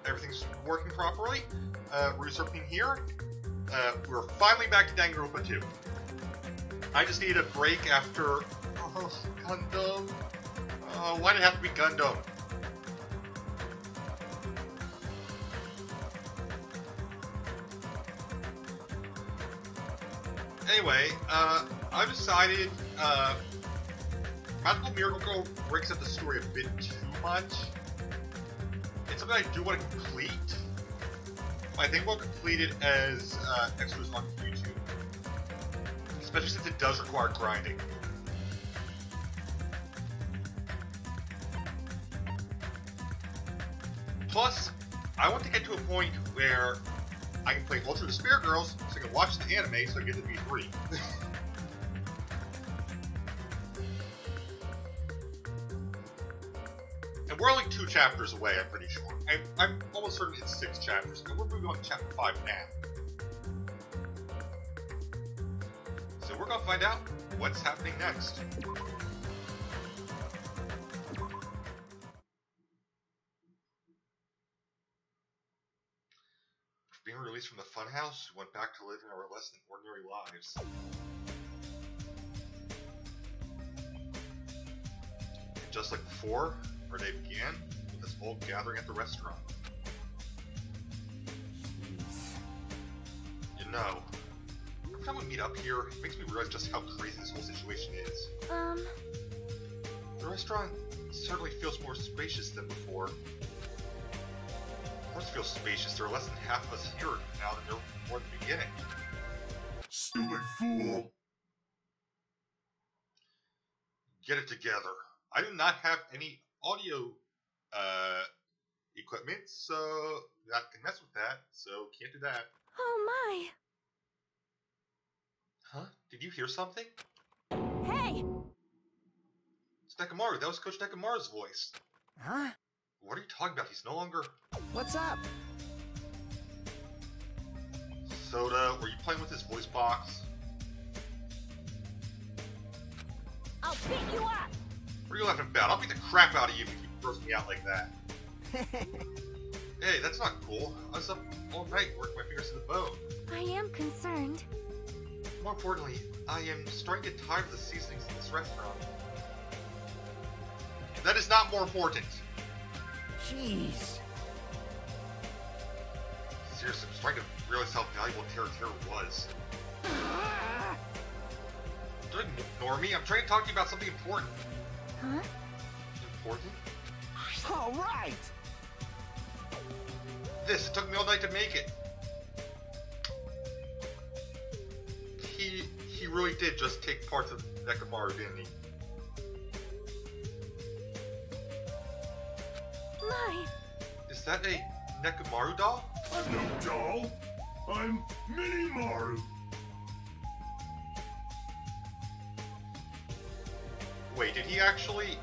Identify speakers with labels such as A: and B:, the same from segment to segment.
A: everything's working properly. Resurfing here. We're finally back to Danganronpa 2. I just needed a break after... Oh, Gundam. Why did it have to be Gundam? Anyway, I've decided, Magical Miracle Girl breaks up the story a bit too much. It's something I do want to complete. I think we'll complete it as extras on YouTube. Especially since it does require grinding. Plus, I want to get to a point where I can play Ultra Despair Girls, so I can watch the anime, so I get to be free. And we're only 2 chapters away, I'm pretty sure. I'm almost certain it's 6 chapters, and we're moving on to chapter 5 now. So we're gonna find out what's happening next. Being released from the funhouse, we went back to living our less than ordinary lives. And just like before, our day began with us all gathering at the restaurant. You know, every time we meet up here, it makes me realize just how crazy this whole situation is. The restaurant certainly feels more spacious than before. Of course it feels spacious. There are less than half of us here now than there were before the beginning.
B: Stupid fool!
A: Get it together. I do not have any audio equipment, so not can mess with that, so can't do that.
C: Oh my!
A: Huh? Did you hear something?
C: Hey!
A: It's Nekomaru. That was Coach Nekomaru's voice.
D: Huh?
A: What are you talking about? He's no longer...
D: What's up?
A: Soda, were you playing with his voice box?
C: I'll beat you up!
A: What are you laughing about? I'll beat the crap out of you if you keep roasting me out like that. Hey, that's not cool. I was up all night working my fingers to the bone.
C: I am concerned.
A: More importantly, I am starting to get tired of the seasonings in this restaurant. That is not more important.
D: Jeez.
A: Seriously, I'm starting to realize how valuable Terra was. Don't ignore me. I'm trying to talk to you about something important.
C: Huh?
A: Important?
D: All right.
A: This, it took me all night to make it. He really did just take parts of Nekomaru, didn't he?
C: My!
A: Is that a Nekomaru doll?
B: I'm no doll. I'm Mini Maru.
A: Wait, did he actually...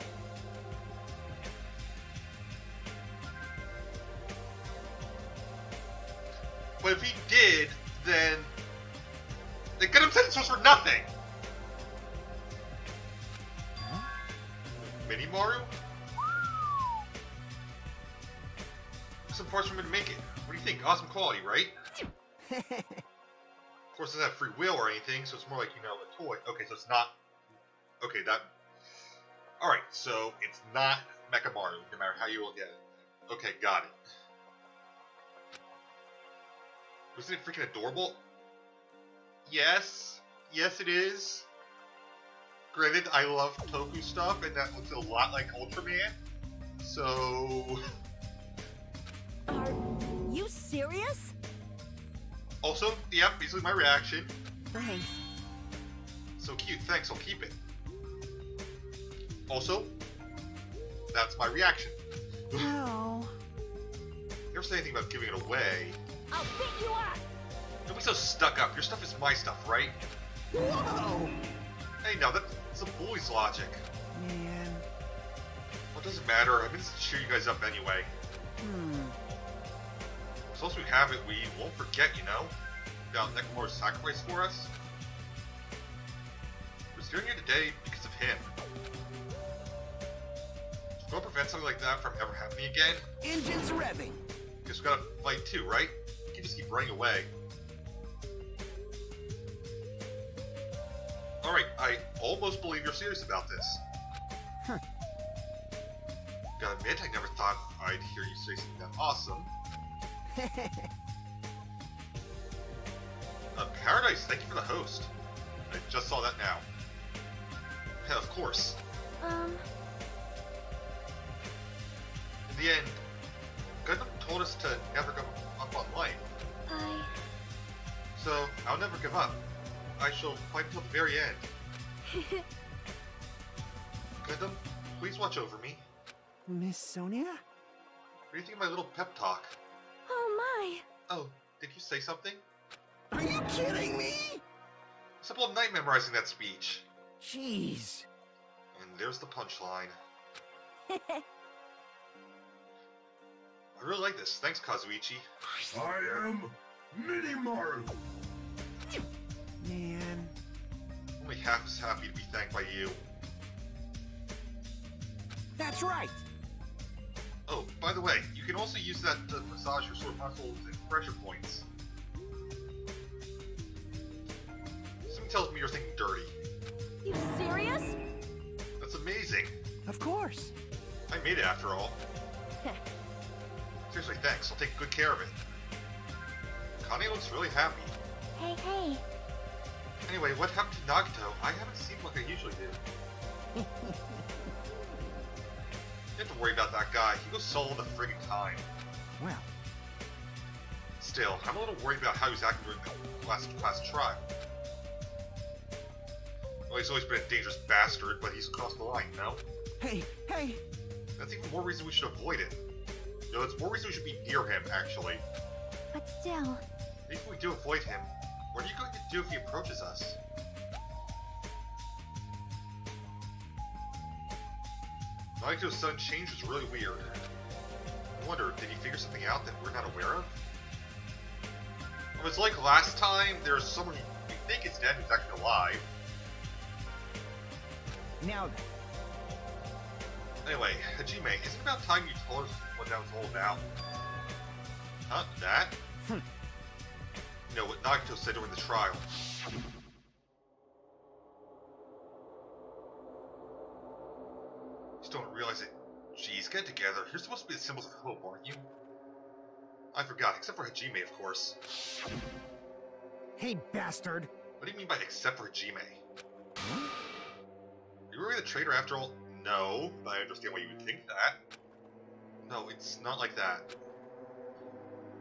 A: But if he did, then... The Gundam sentence was for nothing!
D: Huh?
A: Mini Maru? Some parts for him to make it. What do you think? Awesome quality, right? Of course, it doesn't have free will or anything, so it's more like, you know, a toy. Okay, so it's not... Okay, that... Alright, so it's not Mechamaru, no matter how you look at it. Okay, got it. Wasn't it freaking adorable? Yes. Yes, it is. Granted, I love Toku stuff, and that looks a lot like Ultraman. So...
C: Are you serious?
A: Also, yeah, basically my reaction.
C: Thanks.
A: So cute, thanks, I'll keep it. Also, that's my reaction.
C: Oh.
A: Never say anything about giving it away.
C: I'll beat you up!
A: Don't be so stuck up. Your stuff is my stuff, right?
D: Whoa!
A: Hey, now that's a bully's logic.
D: Man.
A: Well, it doesn't matter. I'm gonna cheer you guys up anyway. As long as we have it, we won't forget, you know? About Nekomaru's sacrifice for us. We're doing it today because of him. We'll prevent something like that from ever happening again.
D: Engines revving.
A: Guess we gotta fight too, right? You can just keep running away. Alright, I almost believe you're serious about this.
D: Huh.
A: Gotta admit, I never thought I'd hear you say something that awesome. Paradise, thank you for the host. I just saw that now. Yeah, of course. In the end, Gundam told us to never give up on life. So, I'll never give up. I shall fight until the very end. Gundam, please watch over me.
D: Miss Sonia?
A: What do you think of my little pep talk?
C: Oh my!
A: Oh, did you say something?
D: Are you kidding me?
A: Simple night memorizing that speech.
D: Jeez.
A: And there's the punchline. I really like this. Thanks, Kazuichi.
B: I am Minimaru.
D: Man.
A: Only half as happy to be thanked by you.
D: That's right.
A: Oh, by the way, you can also use that to massage your sore muscles and pressure points. Something tells me you're thinking dirty.
C: You serious?
A: That's amazing.
D: Of course.
A: I made it after all. Seriously, thanks. I'll take good care of it. Connie looks really happy.
C: Hey, hey.
A: Anyway, what happened to Nagito? I haven't seen him like I usually do. You have to worry about that guy. He goes solo the friggin' time.
D: Well,
A: Still, I'm a little worried about how he's acting during the last class trial. Well, he's always been a dangerous bastard, but he's crossed the line, no?
D: hey.
A: That's even more reason we should avoid it. No, it's more reason we should be near him, actually.
C: But still.
A: If we do avoid him, what are you going to do if he approaches us? Nagito's sudden change was really weird. I wonder, did he figure something out that we're not aware of? Well, it's like last time, there's someone we think is dead who's actually alive.
D: Now then.
A: Anyway, Hajime, isn't it about time you told us what that was all about? Huh? That? You know, what Nagito said during the trial. Just don't realize it. Jeez, get together. You're supposed to be the symbols of hope, aren't you? I forgot, except for Hajime, of course.
D: Hey, bastard.
A: What do you mean by except for Hajime? You really the traitor after all? No, but I understand why you would think that. No, it's not like that.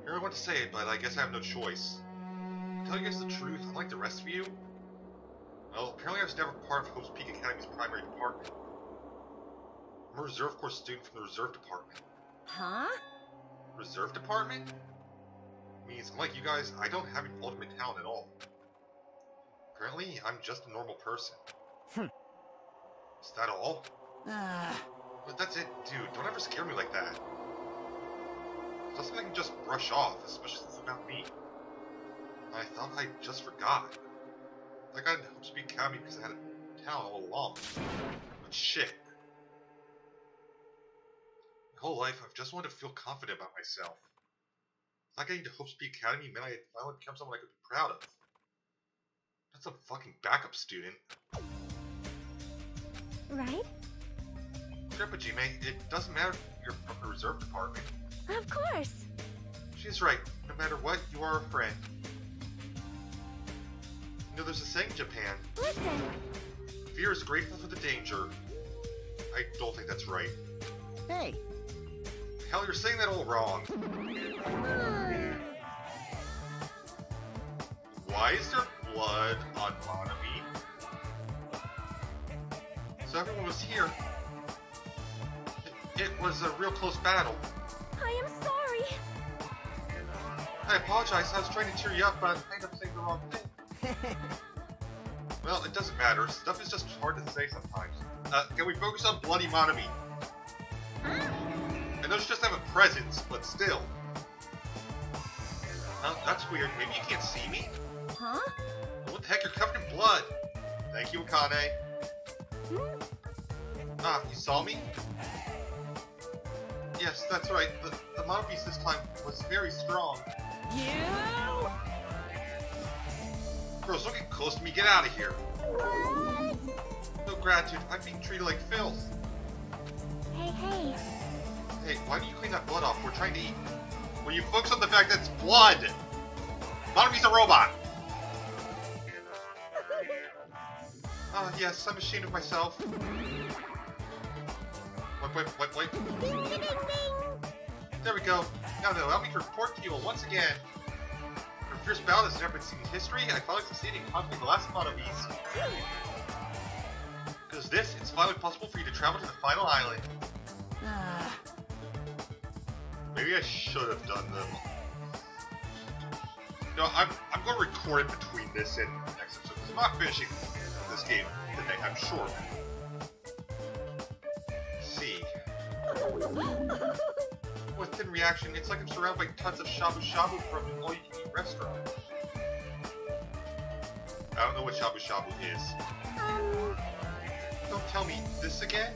A: I really want to say it, but I guess I have no choice. To tell you guys the truth, unlike the rest of you, well, apparently I was never part of Hope's Peak Academy's primary department. I'm a Reserve Corps student from the Reserve Department.
C: Huh?
A: Reserve Department? Means, unlike you guys, I don't have any ultimate talent at all. Apparently, I'm just a normal person. Is that all? But that's it, dude. Don't ever scare me like that. It's not something I can just brush off, especially since it's about me. I thought I just forgot. I got into Hope Speed Academy because I had a talent all along. But shit. My whole life, I've just wanted to feel confident about myself. Not getting to Hope Speed Academy meant I had finally become someone I could be proud of. Not some fucking backup student.
C: Right?
A: Sure, Hajime, it doesn't matter if you're from the Reserve Department.
C: Of course.
A: She's right. No matter what, you are a friend. You know, there's a saying in Japan.
C: Listen.
A: Fear is grateful for the danger. I don't think that's right.
D: Hey.
A: Hell, you're saying that all wrong. Why is there blood on Monami? So everyone was here. It was a real close battle.
C: I am sorry.
A: I apologize. I was trying to cheer you up, but I ended up saying the wrong thing. Well, it doesn't matter. Stuff is just hard to say sometimes. Can we focus on Bloody Monami? I know she doesn't have a presence, but still. That's weird. Maybe you can't see me?
C: Huh?
A: What the heck? You're covered in blood. Thank you, Akane. Ah, you saw me? Yes, that's right. The Mono Beast this time was very strong.
C: You?
A: Girls, don't get close to me. Get out of here.
C: What?
A: No gratitude. I'm being treated like filth.
C: Hey, hey.
A: Hey, why don't you clean that blood off? We're trying to eat. Will you focus on the fact that it's blood? Mono Beast's a robot. Yes, I'm ashamed of myself. Wait.
C: Ding, ding, ding, ding.
A: There we go. Now then, allow me to report to you once again. For a fierce battle that's never been seen in history, I finally succeeded in conquering the last Mono Beast. Because this, it's finally possible for you to travel to the final island. Maybe I should have done them. No, I'm going to record it between this and the next episode, because I'm not finishing this game today, I'm sure. See. What's in reaction? It's like I'm surrounded by tons of shabu shabu from an all-you-can-eat restaurant. I don't know what shabu shabu is. Don't tell me this again?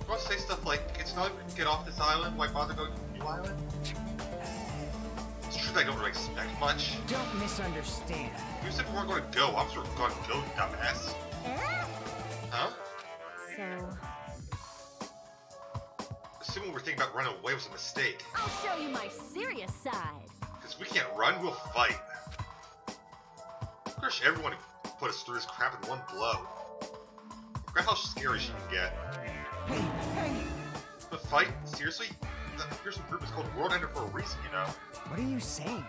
A: You want to say stuff like, it's not like we can get off this island, why bother going to the new island? It's true that I don't really expect much.
D: Don't misunderstand.
A: You said we weren't going to go, I'm sort of going to go, dumbass. Huh?
C: So,
A: Assuming we're thinking about running away was a mistake.
C: I'll show you my serious side.
A: Because we can't run, we'll fight. Of course, everyone put us through this crap in one blow. Forget how scary she can get.
D: Hey!
A: The fight? Seriously? The fearsome group is called World Ender for a reason, you know?
D: What are you saying?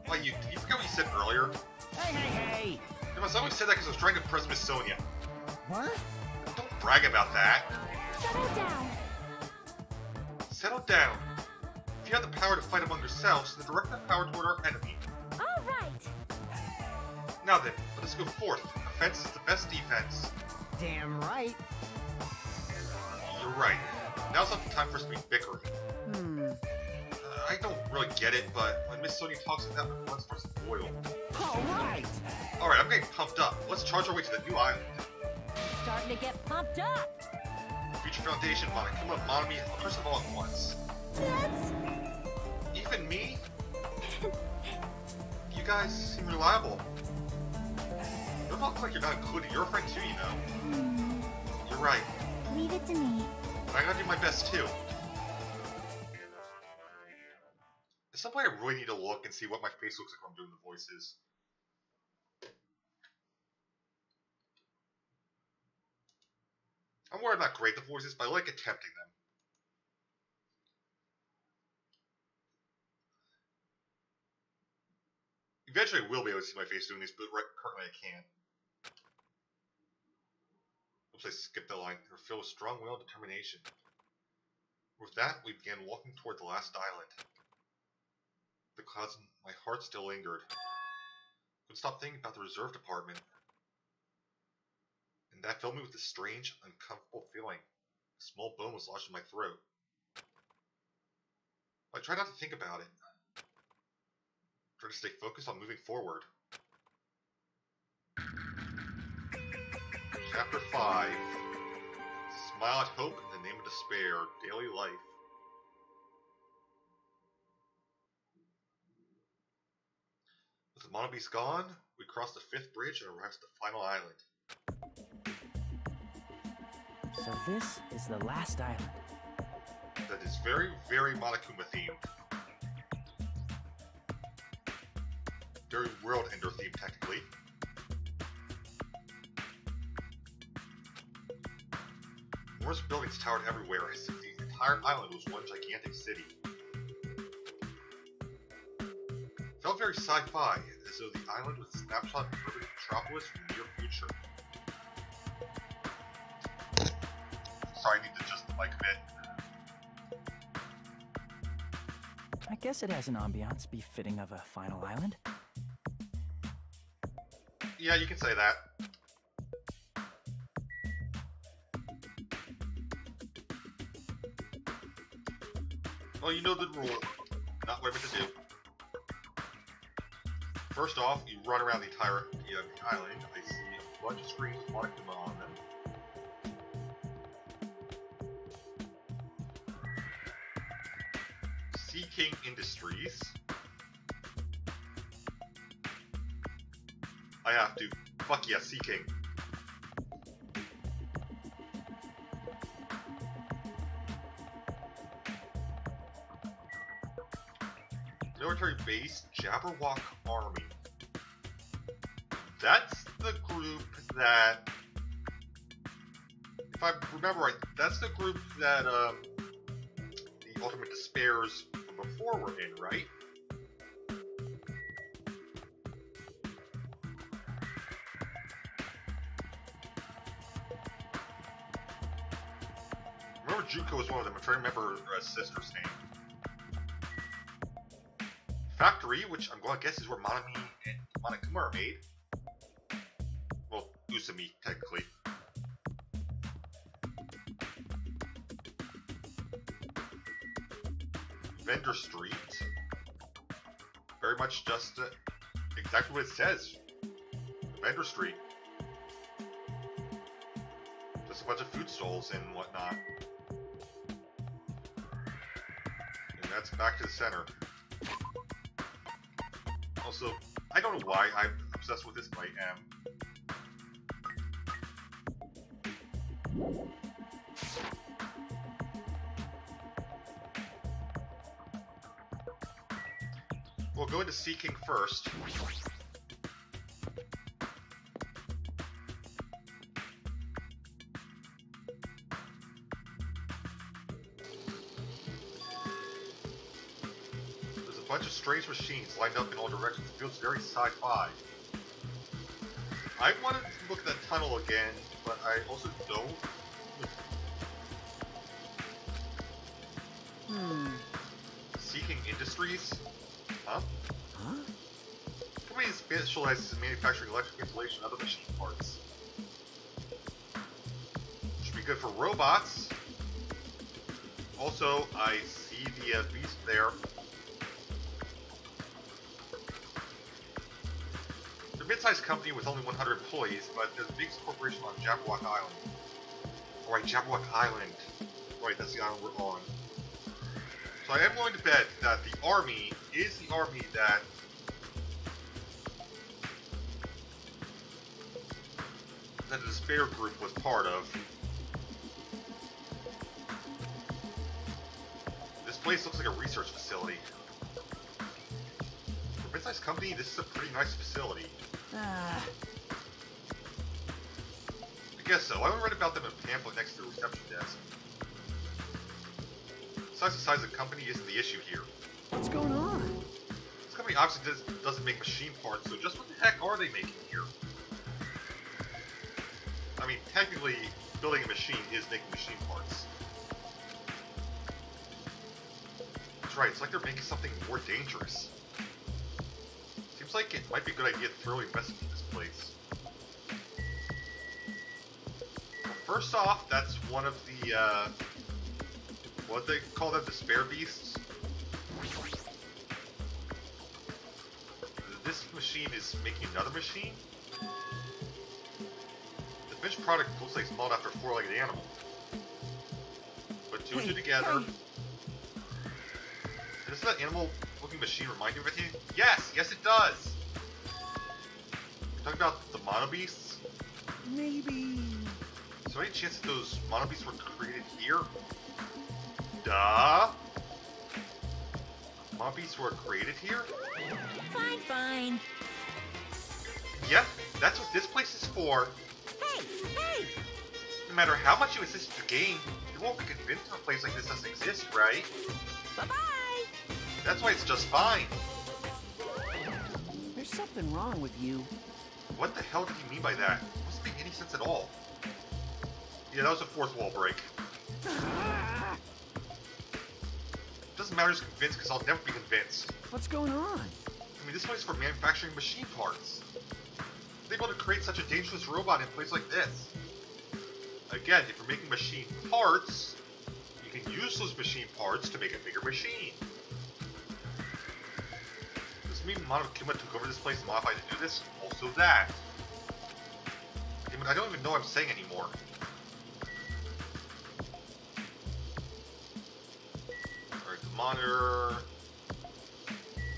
A: Why, you forget what you said earlier?
D: Hey!
A: You must always said that because I was trying to impress Miss Sonia.
D: What?
A: Don't brag about that.
C: Settle down.
A: Settle down. If you have the power to fight among yourselves, then direct that power toward our enemy.
C: All right.
A: Now then, let us go forth. Offense is the best defense.
D: Damn right.
A: You're right. Now's not the time for us to be bickering. I don't really get it, but when Miss Sonia talks like that, my blood starts to boil.
D: Alright!
A: Alright, I'm getting pumped up. Let's charge our way to the new island.
C: Starting to get pumped up.
A: Future Foundation, Mono. Come on, Mono, I'll curse them all at once.
C: That's...
A: Even me? You guys seem reliable. Don't talk like you're not included. You're a friend too, you know. You're right.
C: Leave it to me.
A: But I gotta do my best too. At some point I really need to look and see what my face looks like when I'm doing the voices. I'm worried I'm not great at the voices, but I like attempting them. Eventually I will be able to see my face doing these, but currently I can't. Oops, I skipped that line. They're filled with strong will and determination. With that, we began walking toward the last island. The clouds in my heart still lingered. Couldn't stop thinking about the reserve department. And that filled me with a strange, uncomfortable feeling. A small bone was lodged in my throat. I tried not to think about it. Try to stay focused on moving forward. Chapter 5. Smile at Hope in the Name of Despair. Daily Life. With the Mono Beast gone, we crossed the 5th bridge and arrived at the final island.
D: So this is the last island.
A: That is very, very Monokuma themed. Very World Ender themed, technically. Numerous buildings towered everywhere, as if the entire island was one gigantic city. It felt very sci-fi, as though the island was a snapshot of the urban metropolis from the near future. Sorry, I need to adjust the mic a bit.
E: I guess it has an ambiance befitting of a final island.
A: Yeah, you can say that. Well, you know the rule. Not what I'm meant to do. First off, you run around the entire the island. I see a bunch of screens with Monokuma on them. Sea King Industries. I have to. Fuck yeah, Sea King. Military base, Jabberwock Army. That's the group that, if I remember right, that's the group that the Ultimate Despairs from before were in, right? Remember Juko was one of them. I'm trying to remember her sister's name. Factory, which I'm going to guess is where Manami and Monokuma are made. Well, Usami, technically. Vendor Street. Very much just exactly what it says. Vendor Street. Just a bunch of food stalls and whatnot. And that's back to the center. Also, I don't know why I'm obsessed with this, but I am. We'll go into Sea King first. There's a bunch of strange machines lined up in all directions. It feels very sci-fi. I wanted to look at that tunnel again, but I also don't. Sea King Industries? Huh?
D: Huh?
A: The company specializes in manufacturing electric insulation and other machine parts. Should be good for robots. Also, I see the beast there. They're a mid-sized company with only 100 employees, but there's a big corporation on Jabberwock Island. Alright, Jabberwock Island. Right, that's the island we're on. So I am willing to bet that the army is the army that the Despair group was part of. This place looks like a research facility. For a mid-sized company, this is a pretty nice facility. I guess so. I read about them in a pamphlet next to the reception desk. Besides the size of the company isn't the issue here.
D: What's going on?
A: This company obviously doesn't make machine parts, so just what the heck are they making here? I mean, technically, building a machine is making machine parts. That's right, it's like they're making something more dangerous. Seems like it might be a good idea to thoroughly investigate this place. Well, first off, that's one of the, what they call them, Despair Beasts. This machine is making another machine. The finished product looks like it's modeled after a four-legged animal. Put two and two together. Does that animal-looking machine remind you of anything? Yes! Yes, it does! You're talking about the Mono Beasts?
D: Maybe...
A: Is there any chance that those Mono Beasts were created here? Duh! Mono Beasts were created here?
C: Fine, fine.
A: Yep, that's what this place is for.
C: Hey, hey!
A: No matter how much you assist the game, you won't be convinced of a place like this doesn't exist, right?
C: Bye-bye!
A: That's why it's just fine.
D: There's something wrong with you.
A: What the hell did he mean by that? It doesn't make any sense at all. Yeah, that was a fourth wall break. Doesn't matter who's convinced, because I'll never be convinced.
D: What's going on?
A: I mean, this place is for manufacturing machine parts. They're able to create such a dangerous robot in a place like this. Again, if you're making machine parts, you can use those machine parts to make a bigger machine. Does this mean Monokuma took over this place and modified to do this? Also that. Damn it, I don't even know what I'm saying anymore. Alright, the Monitor.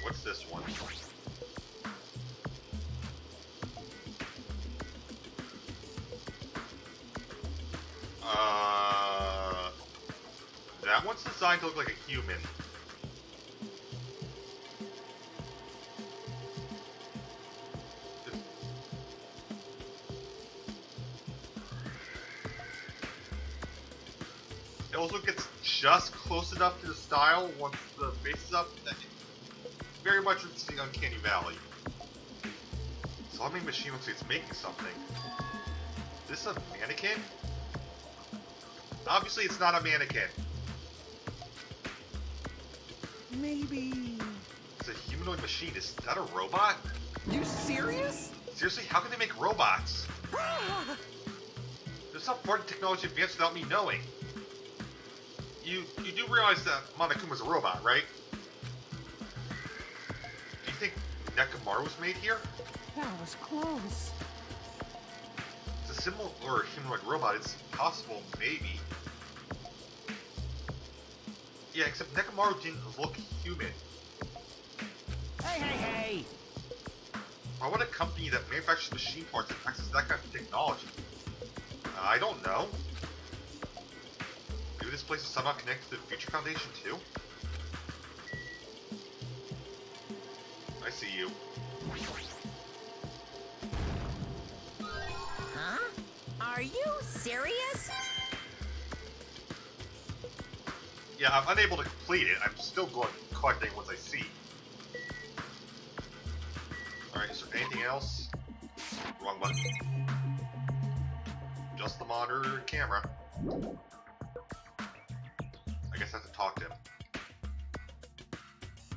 A: What's this one? That one's designed to look like a human. It also gets just close enough to the style once the face is up that it's very much reaches the uncanny valley. So how many machine looks like it's making something? Is this a mannequin? Obviously it's not a mannequin.
D: Maybe...
A: It's a humanoid machine. Is that a robot?
D: You serious?
A: Seriously, how can they make robots? There's some foreign technology advanced without me knowing. You do realize that Monokuma's a robot, right? Do you think Nekomaru was made here?
D: That was close.
A: It's a similar humanoid robot. It's possible, maybe. Yeah, except Nekomaru didn't look human.
D: Hey, hey, hey!
A: Why would a company that manufactures machine parts that access that kind of technology? I don't know. Maybe this place is somehow connected to the Future Foundation too? I see you.
C: Huh? Are you serious?
A: Yeah, I'm unable to complete it. I'm still collecting ones I see. Alright, is there anything else? Wrong button. Just the monitor and camera. I guess I have to talk to him.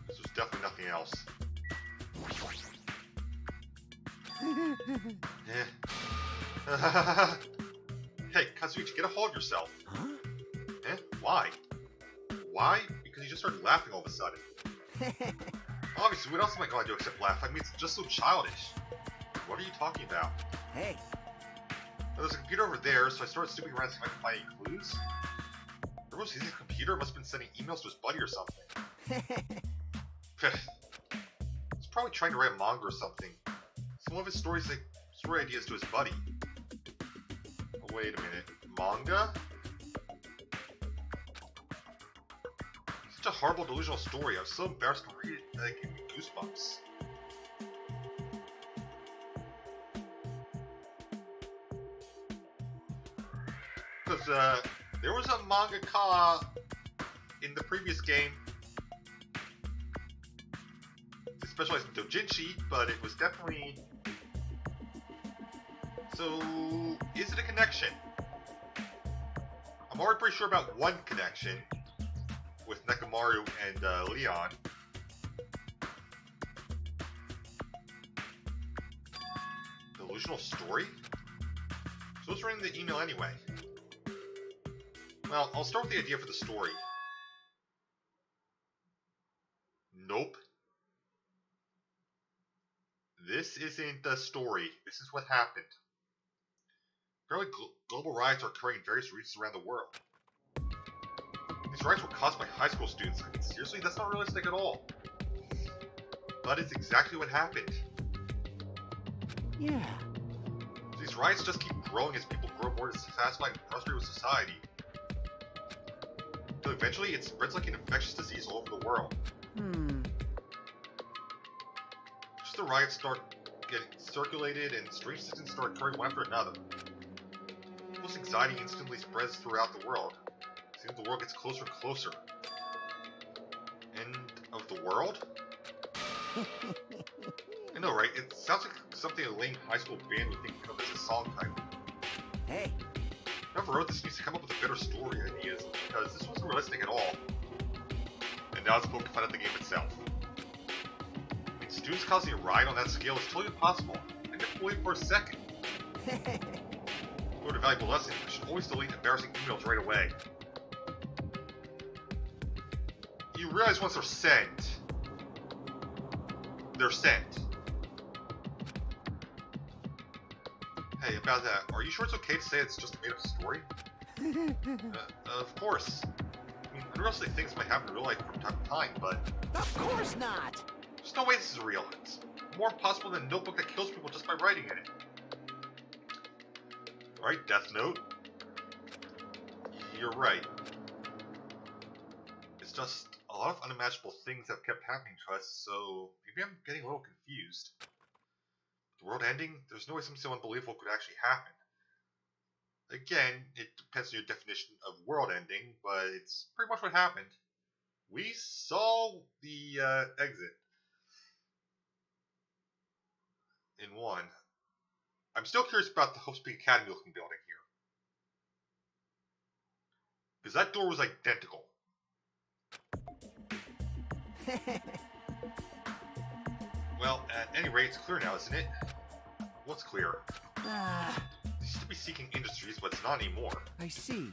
A: There's definitely nothing else. Hey, Kazuichi, get a hold of yourself.
D: Huh?
A: Eh? Why? Why? Because you just started laughing all of a sudden. Obviously, what else am I going to do except laugh? I mean, it's just so childish. What are you talking about?
D: Hey.
A: There's a computer over there, so I started snooping around to see if I could find any clues. Everyone's using a computer, must have been sending emails to his buddy or something. He's probably trying to write a manga or something. Some of his story ideas to his buddy. Oh, wait a minute. Manga? Such a horrible delusional story. I was so embarrassed to read it that it gave me goosebumps. Because, there was a mangaka in the previous game. They specialized in doujinshi, but it was definitely... So, is it a connection? I'm already pretty sure about one connection with Nekomaru and Leon. Delusional story? So what's writing the email anyway? Well, I'll start with the idea for the story. Nope. This isn't the story. This is what happened. Apparently global riots are occurring in various regions around the world. These riots were caused by high school students. I mean, seriously, that's not realistic at all. But it's exactly what happened.
D: Yeah.
A: These riots just keep growing as people grow more dissatisfied and frustrated with society. Until eventually it spreads like an infectious disease all over the world. Just the riots start getting circulated and strange incidents start occurring one after another. People's anxiety instantly spreads throughout the world. It seems the world gets closer and closer. End of the world? I know, right? It sounds like something a lame high school band would think of as a song title.
D: Hey.
A: Whoever wrote this needs to come up with a better story ideas, because this wasn't realistic at all. And now it's poking fun at the game itself. I mean, students causing a riot on that scale is totally impossible. I didn't believe for a second. Learned a valuable lesson. I should always delete embarrassing emails right away. You realize once they're sent, they're sent. Hey, about that, are you sure it's okay to say it's just a made-up story? Of course. I mean, I realistic things might happen in real life from time to time, but
D: Of course not.
A: there's no way this is real. It's more impossible than a notebook that kills people just by writing in it. Alright, Death Note. You're right. It's just a lot of unimaginable things have kept happening to us, so maybe I'm getting a little confused. The world ending? There's no way something so unbelievable could actually happen. Again, it depends on your definition of world ending, but it's pretty much what happened. We saw the exit in one. I'm still curious about the Hope Peak Academy looking building here. Because that door was identical. Well, at any rate, it's clear now, isn't it? What's clear? They used to be Seeking Industries, but it's not anymore.
D: I see.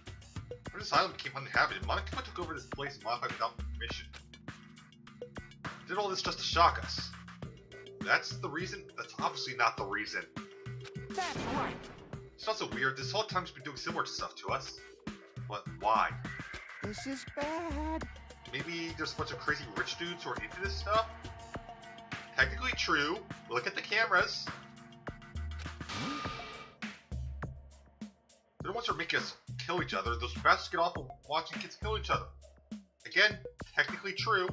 A: When this island became uninhabited, Monaco took over this place and modified without permission. Did all this just to shock us. That's the reason? That's obviously not the reason.
D: That's right.
A: It's not so weird. This whole time he's been doing similar stuff to us. But why?
D: This is bad.
A: Maybe there's a bunch of crazy rich dudes who are into this stuff? Technically true. Look at the cameras. They're the ones who are making us kill each other. Those bastards get off of watching kids kill each other. Again, technically true.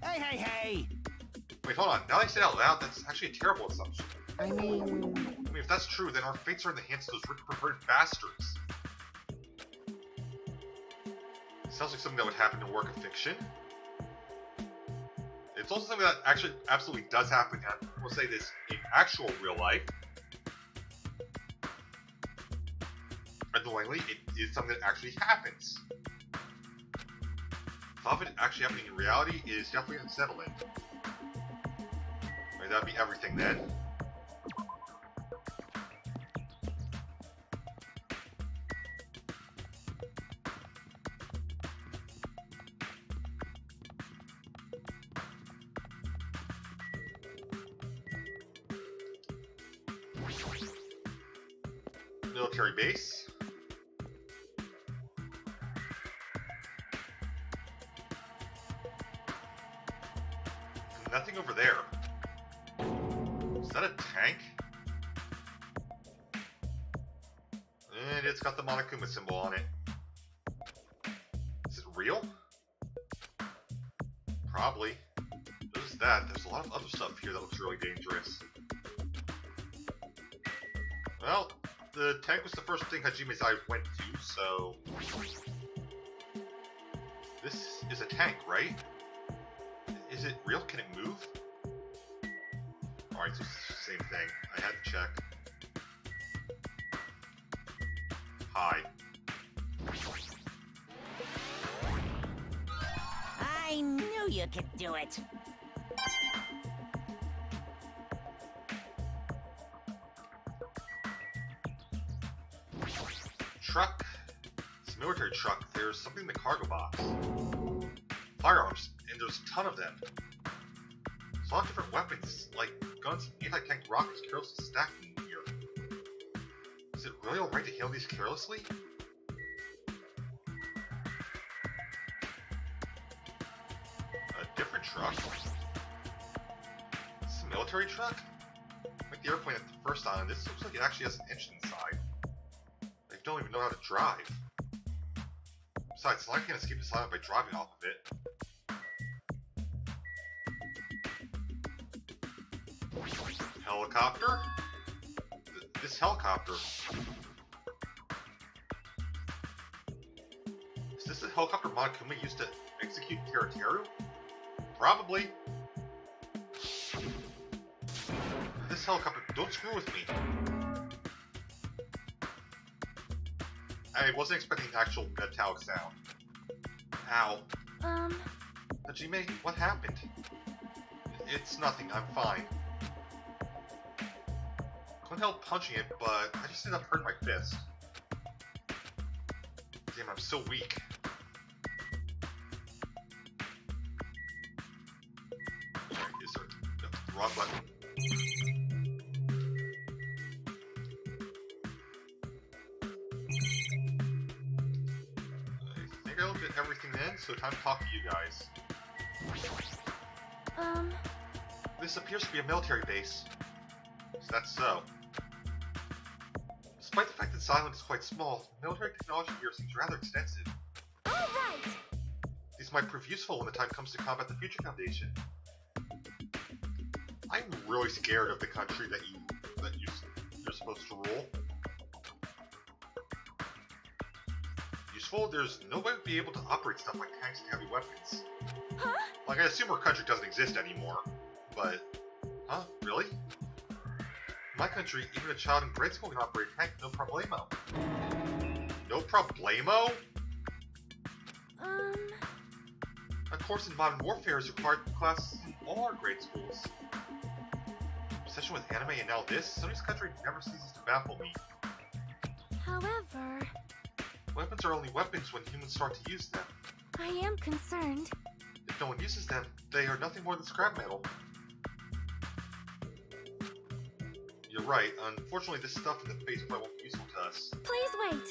D: Hey!
A: Wait, hold on. Now that I say it out loud, that's actually a terrible assumption.
D: I mean,
A: if that's true, then our fates are in the hands of those rich perverted bastards. Sounds like something that would happen in a work of fiction. It's also something that actually absolutely does happen, and we'll say this, in actual real life. Annoyingly, it is something that actually happens. The thought of it actually happening in reality is definitely unsettling. Right, that'd be everything then. Military base. Nothing over there. Is that a tank? And it's got the Monokuma symbol on it. Is it real? Probably. There's that. There's a lot of other stuff here that looks really dangerous. Well, the tank was the first thing Hajime's eye went to, so... This is a tank, right? Is it real? Can it move? Alright, so it's the same thing. I had to check. Hi.
C: I knew you could do it.
A: Truck. It's a military truck. There's something in the cargo box. Firearms, and there's a ton of them. There's a lot of different weapons, like guns and anti-tank rockets carelessly stacked in here. Is it really alright to handle these carelessly? A different truck. Is this a military truck? Like the airplane at the first island, this looks like it actually has an engine inside. They don't even know how to drive. Besides, I can't escape this island by driving off of it. Helicopter? This helicopter. Is this the helicopter Monokuma used to execute Teruteru? Probably. This helicopter, don't screw with me. I wasn't expecting an actual metallic sound. Ow. Hajime, what happened? It's nothing, I'm fine. Couldn't help punching it, but I just ended up hurting my fist. Damn, I'm so weak. Is there... No, wrong button. I think I looked at everything in, so time to talk to you guys. This appears to be a military base. Is that so? Despite the fact that this island is quite small, military technology here seems rather extensive.
C: Alright!
A: These might prove useful when the time comes to combat the Future Foundation. I'm really scared of the country that you're supposed to rule. Useful? There's no way we'd be able to operate stuff like tanks and heavy weapons.
C: Huh?
A: Like, I assume our country doesn't exist anymore, but... Huh? Really? In my country, even a child in grade school can operate a tank, no problemo. No problemo? A course in modern warfare is required in classes in all our grade schools. Obsession with anime and now this? Sony's country never ceases to baffle me.
C: However...
A: Weapons are only weapons when humans start to use them.
C: I am concerned.
A: If no one uses them, they are nothing more than scrap metal. You're right. Unfortunately, this stuff in the faceplate won't be useful to us.
C: Please wait.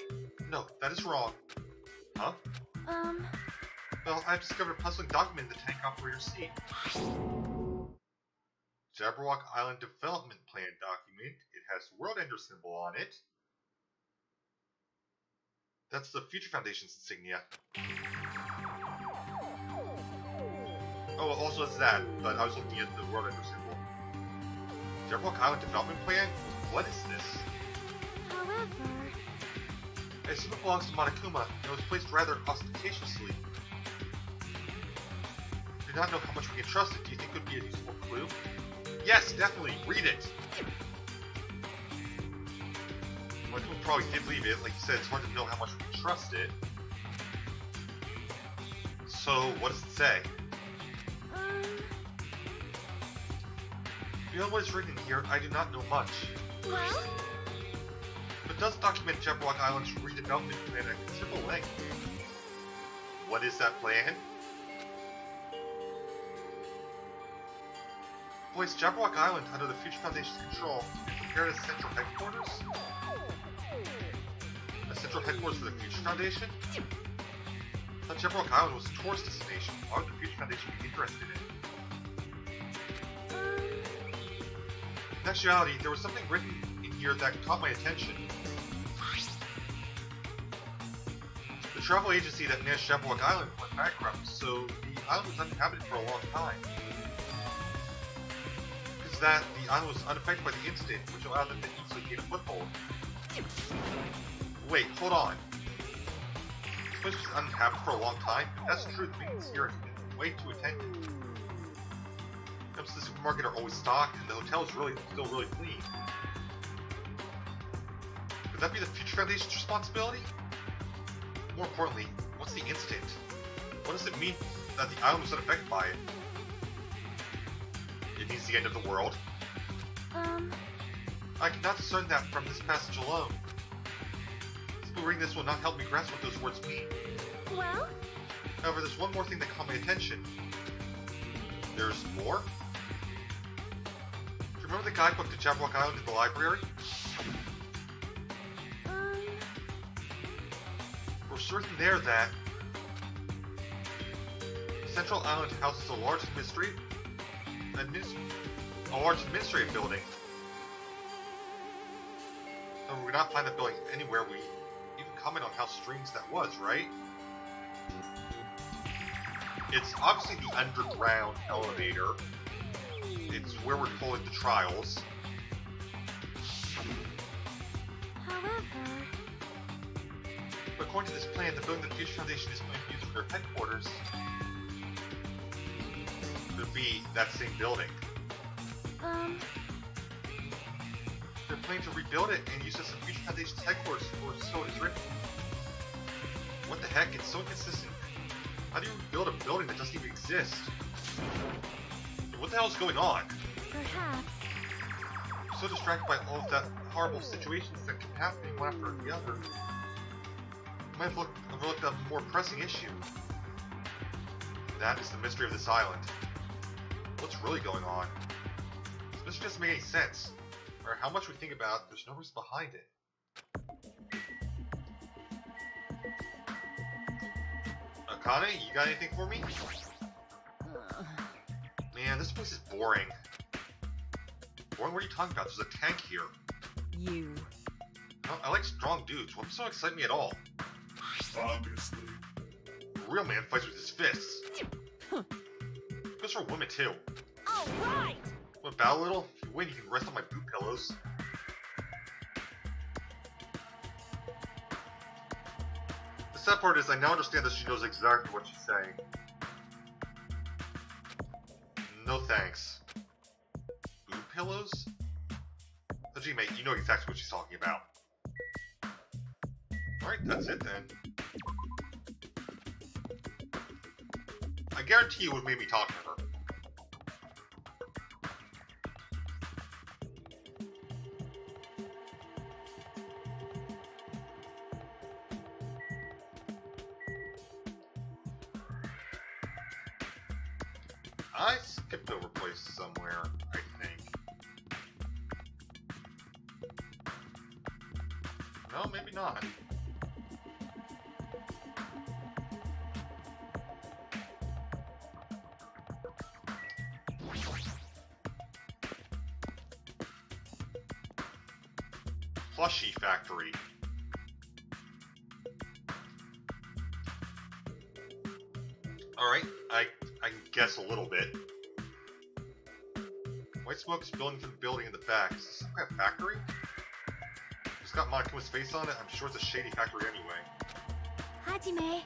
A: No, that is wrong. Huh? Well, I've discovered a puzzling document in the tank operator's seat. Jabberwock Island Development Plan document. It has World Ender symbol on it. That's the Future Foundation's insignia. Oh, it also has that, but I was looking at the World Ender symbol. Jabberwock Island Development Plan? What is this?
C: However...
A: I assume it belongs to Monokuma, and it was placed rather ostentatiously. I do not know how much we can trust it. Do you think it would be a useful clue? Yes, definitely! Read it! Monokuma probably did leave it. Like you said, it's hard to know how much we can trust it. So, what does it say? Beyond what is written here, I do not know much.
C: Well?
A: But it does document Jabberwock Island's redevelopment plan at considerable length. What is that plan? Place Jabberwock Island under the Future Foundation's control and prepare it as central headquarters? A central headquarters for the Future Foundation? I thought Jabberwock Island was a tourist destination. Why would the Future Foundation be interested in it? In actuality, there was something written in here that caught my attention. The travel agency that managed Jabberwock Island went bankrupt, so the island was uninhabited for a long time. Because that, the island was unaffected by the incident, which allowed them to easily gain a foothold. Wait, hold on. This place was uninhabited for a long time? If that's true, the maintenance here has been way too attentive. Comes to the supermarket are always stocked, and the hotel is still really clean. Could that be the Future Foundation's responsibility? More importantly, what's the incident? What does it mean that the island was unaffected by it? It means the end of the world? I cannot discern that from this passage alone. Simply reading this will not help me grasp what those words mean.
C: Well?
A: However, there's one more thing that caught my attention. There's more? Do you remember the guidebook to Jabberwock Island in the library? We're certain there that Central Island houses a large administrative building. And we would not find that building anywhere. We even comment on how strange that was, right? It's obviously the underground elevator. It's where we're holding the trials.
C: However...
A: But according to this plan, the building the Future Foundation is going to use for their headquarters could be that same building. They're planning to rebuild it and use it as the Future Foundation's headquarters, or so it is written. What the heck? It's so inconsistent. How do you build a building that doesn't even exist? What the hell is going on?
C: Perhaps.
A: I'm so distracted by all of that horrible situations that keep happening one after the other. I might have overlooked a more pressing issue. That is the mystery of this island. What's really going on? This mystery doesn't make any sense. No matter how much we think about it, there's no reason behind it. Akane, you got anything for me? Man, this place is boring. Boring? What are you talking about? There's a tank here.
F: You.
A: No, I like strong dudes. What doesn't excite me at all?
B: Obviously.
A: A real man fights with his fists. Goes for women too.
F: All right.
A: Want to battle a little? If you win, you can rest on my boot pillows. The sad part is I now understand that she knows exactly what she's saying. No thanks. Boot pillows? Oh, gee, mate, you know exactly what she's talking about. Alright, that's it then. I guarantee you it would have made me talk to her. I skipped over places somewhere, I think. No, maybe not. Plushie factory. Alright, I can guess a little bit. White smoke is billowing from the building in the back. Is this some kind of factory? It's got Monakuma's face on it. I'm sure it's a shady factory anyway.
C: Hajime.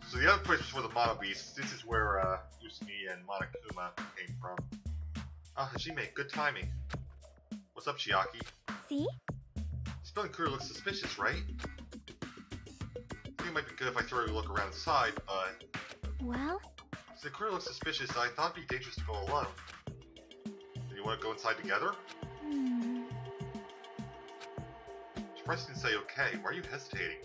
A: So the other place was for the Mono Beast. This is where Usumi and Monokuma came from. Ah, Hajime, good timing. What's up, Chiaki?
C: See?
A: This building crew looks suspicious, right? I think it might be good if I throw a look around inside, but...
C: Well?
A: Since the crew looks suspicious, I thought it'd be dangerous to go alone. Do you want to go inside together? Surprised you didn't say okay. Why are you hesitating?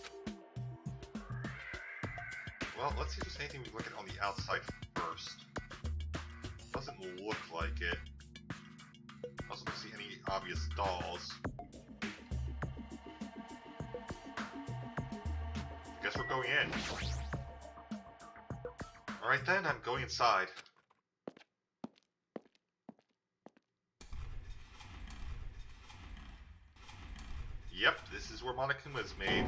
A: Well, let's see if there's anything we can look at on the outside first. Doesn't look like it. Also don't see any obvious dolls. Guess we're going in. Alright then, I'm going inside. Yep, this is where Monokuma is made.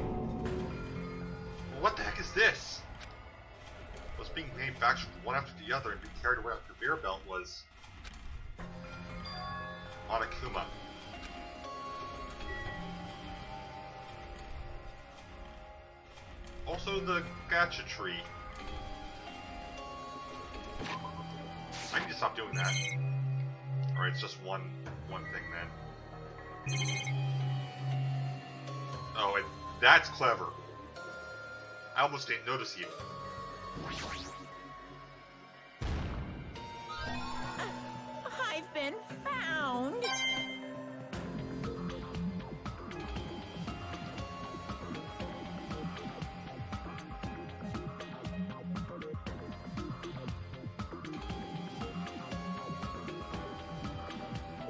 A: Well, what the heck is this? What's being manufactured one after the other and being carried around the conveyor belt was... Monokuma. Also the gacha tree. I need to stop doing that. Alright, it's just one thing then. Oh, and that's clever. I almost didn't notice you.
F: I've been found.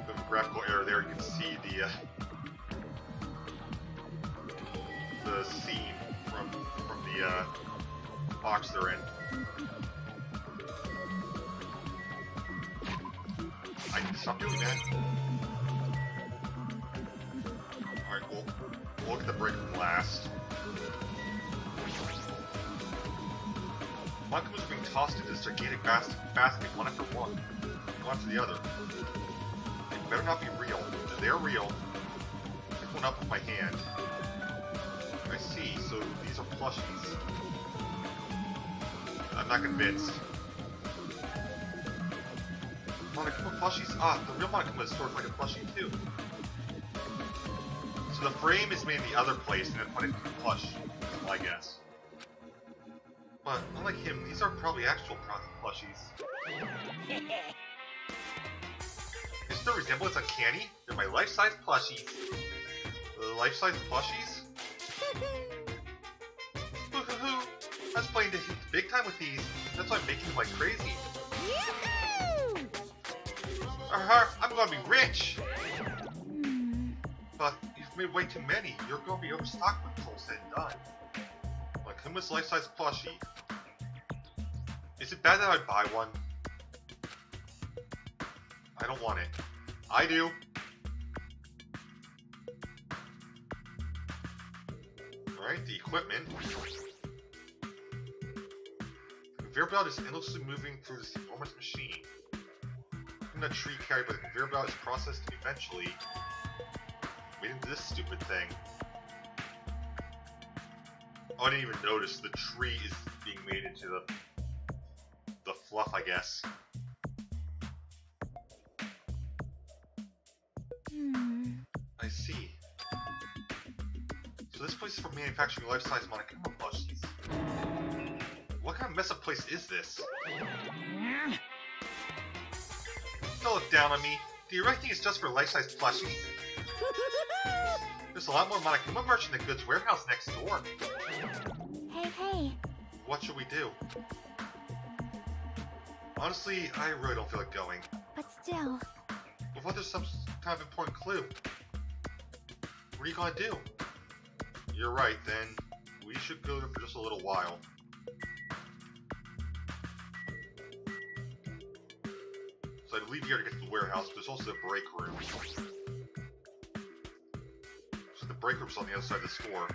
A: The graphical error there, you can see the scene from the box they're in. I need to stop doing that. Alright, we'll look at the brick last. Monakumas are being tossed into this gigantic basket one after one to the other. They better not be real. If they're real, pick one up with my hand. I see, so these are plushies. I'm not convinced. Monokuma plushies? Ah, the real Monokuma is sort of like a plushie too. So the frame is made in the other place and then put into the plush, I guess. But unlike him, these are probably actual plushies. Is the resemblance uncanny? They're my life-size plushies. Life-size plushies? Hoo-hoo-hoo! I was playing big time with these. That's why I'm making them like crazy. I'm gonna be rich! But you've made way too many. You're gonna be overstocked when it's all said and done. Monakuma's life-size plushie. Is it bad that I buy one? I don't want it. I do. Alright, the equipment. The conveyor belt is endlessly moving through this enormous machine. Even a tree carried by the conveyor belt is processed and eventually made into this stupid thing. Oh, I didn't even notice the tree is being made into the fluff, I guess. I see. So this place is for manufacturing life-size Monokuma plushies. What kind of mess up place is this? Don't look down on me. Do you really think it's just for life-size plushies? There's a lot more Monokuma merch in the goods warehouse next door.
C: Hey.
A: What should we do? Honestly, I really don't feel like going.
C: But still.
A: But what if there's some kind of important clue? What are you gonna do? You're right, then. We should go there for just a little while. So I'd leave here to get to the warehouse, but there's also the break room. So the break room's on the other side of the store.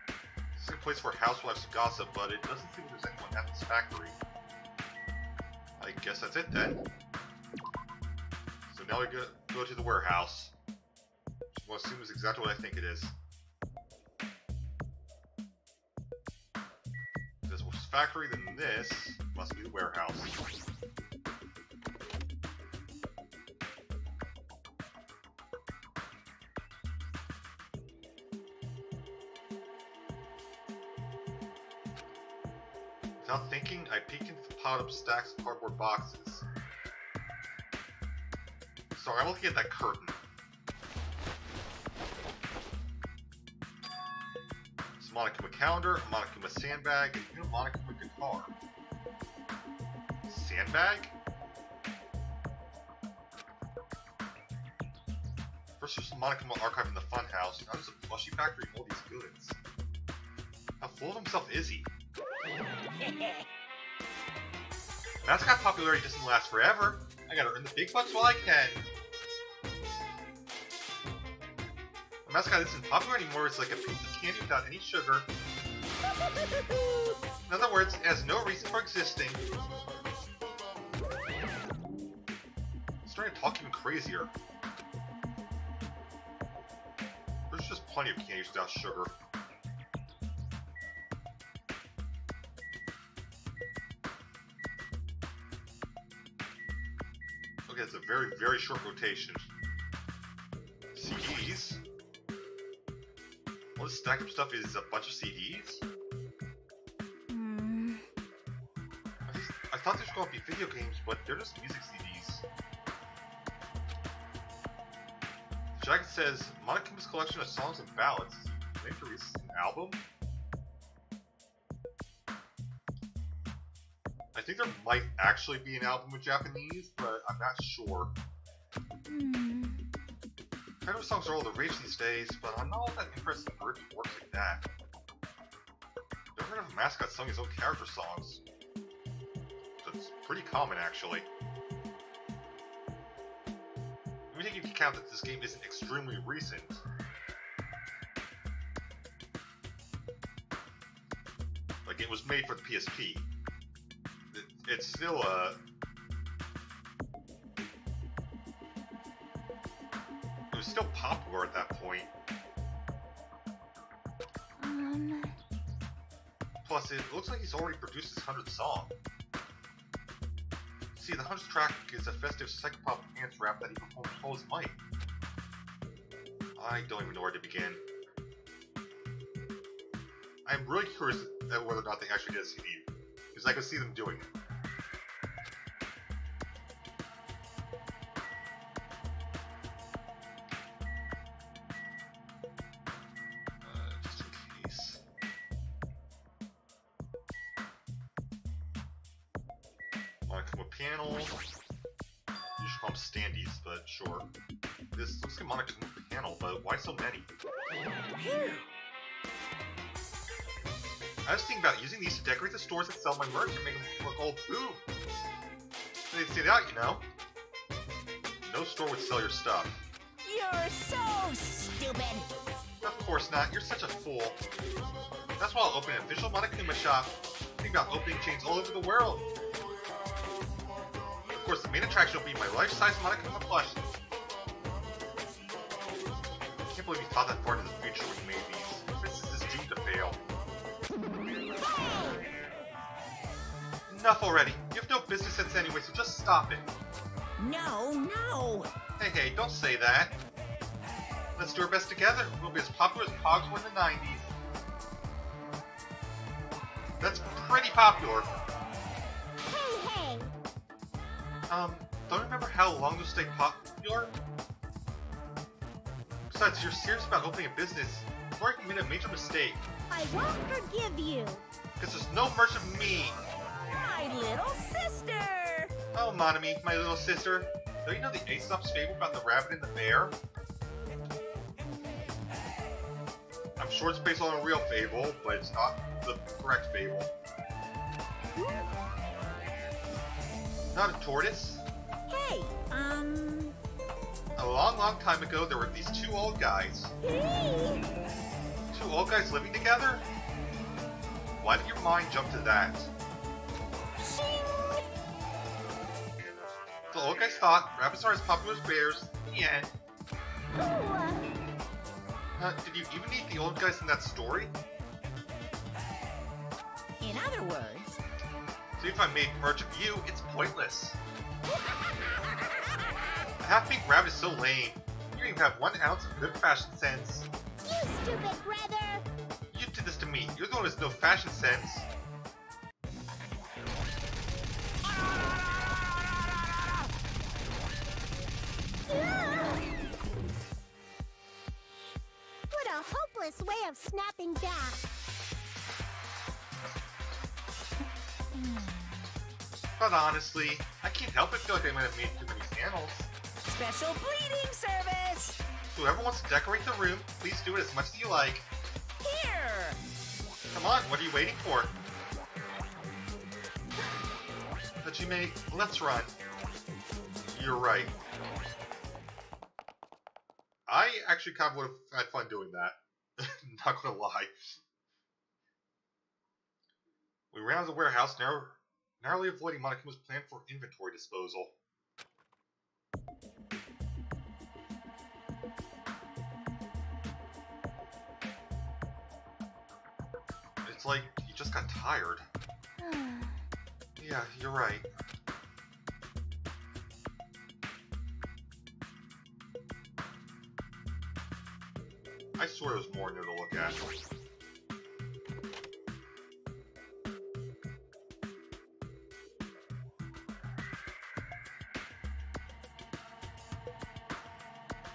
A: This is a place where housewives gossip, but it doesn't seem there's anyone at this factory. I guess that's it then. So now we go to the warehouse. Which we'll assume is exactly what I think it is. If this was factory, then this must be the warehouse. Without thinking, I peeked into the piled up stacks of cardboard boxes. Sorry, I'm looking at that curtain. It's a Monokuma calendar, a Monokuma sandbag, and even a Monokuma guitar. Sandbag? First there's the Monokuma archive in the funhouse, now there's a plushie factory with all these goods. How full of himself is he? Mascot popularity doesn't last forever. I gotta earn the big bucks while I can. A mascot isn't popular anymore, it's like a piece of candy without any sugar. In other words, it has no reason for existing. It's starting to talk even crazier. There's just plenty of candies without sugar. Okay, it's a very, very short rotation. CDs? All this stack of stuff is a bunch of CDs? I thought these were going to be video games, but they're just music CDs. The jacket says, Monokuma's collection of songs and ballads. Maybe to release an album? I think there might actually be an album in Japanese, but I'm not sure. Kind of songs are all the rage these days, but I'm not all that interested in words works like that. Never heard of a mascot singing his own character songs. So it's pretty common, actually. Let me take into account that this game isn't extremely recent. Like, it was made for the PSP. It's still it was still popular at that point. Plus, it looks like he's already produced his 100th song. See, the 100th track is a festive psychopop dance rap that he performed with all his might. I don't even know where to begin. I'm really curious at whether or not they actually did a CD, because I could see them doing it. Just in case. Monokuma panel. You should call them standees, but sure. This looks like a Monokuma panel, but why so many? I was thinking about using these to decorate the stores that sell my merch and make them look all boom. They'd say that, you know. No store would sell your stuff.
F: You're so stupid.
A: Of course not. You're such a fool. That's why I'll open an official Monokuma shop. Think about opening chains all over the world. Of course, the main attraction will be my life-size Monokuma plush. I can't believe you thought that far into the future when you made these. This is doomed to fail. Enough already. You have no business sense anyway, so just stop it.
F: No.
A: Hey, don't say that. Let's do our best together. We'll be as popular as Pogs were in the 90s. That's pretty popular.
C: Hey.
A: Don't remember how long those stay popular? Besides, you're serious about opening a business. Or you made a major mistake.
C: I won't forgive you.
A: Because there's no merch of me.
F: My little sister.
A: Oh, Monami, my little sister. Don't you know the Aesop's fable about the rabbit and the bear? I'm sure it's based on a real fable, but it's not the correct fable. Not a tortoise.
F: Hey,
A: A long time ago, there were these two old guys.
C: Hey.
A: Two old guys living together? Why did your mind jump to that? The old guys thought rabbits are as popular as bears. The end. Did you even eat the old guys in that story?
F: in other words...
A: See, if I made merch of you, it's pointless. A half-baked rabbit is so lame. You don't even have 1 ounce of good fashion sense.
C: You stupid brother.
A: You did this to me. You're the one who has no fashion sense.
C: What a hopeless way of snapping back.
A: But honestly, I can't help but feel like I might have made too many panels.
F: Special bleeding service!
A: Whoever wants to decorate the room, please do it as much as you like.
F: Here!
A: Come on, what are you waiting for? That you may... Let's run. You're right. I actually kind of would have had fun doing that. Not gonna lie. We ran out of the warehouse, narrowly avoiding Monokuma's plan for inventory disposal. It's like you just got tired. Yeah, you're right. I swear there was more in there to look at.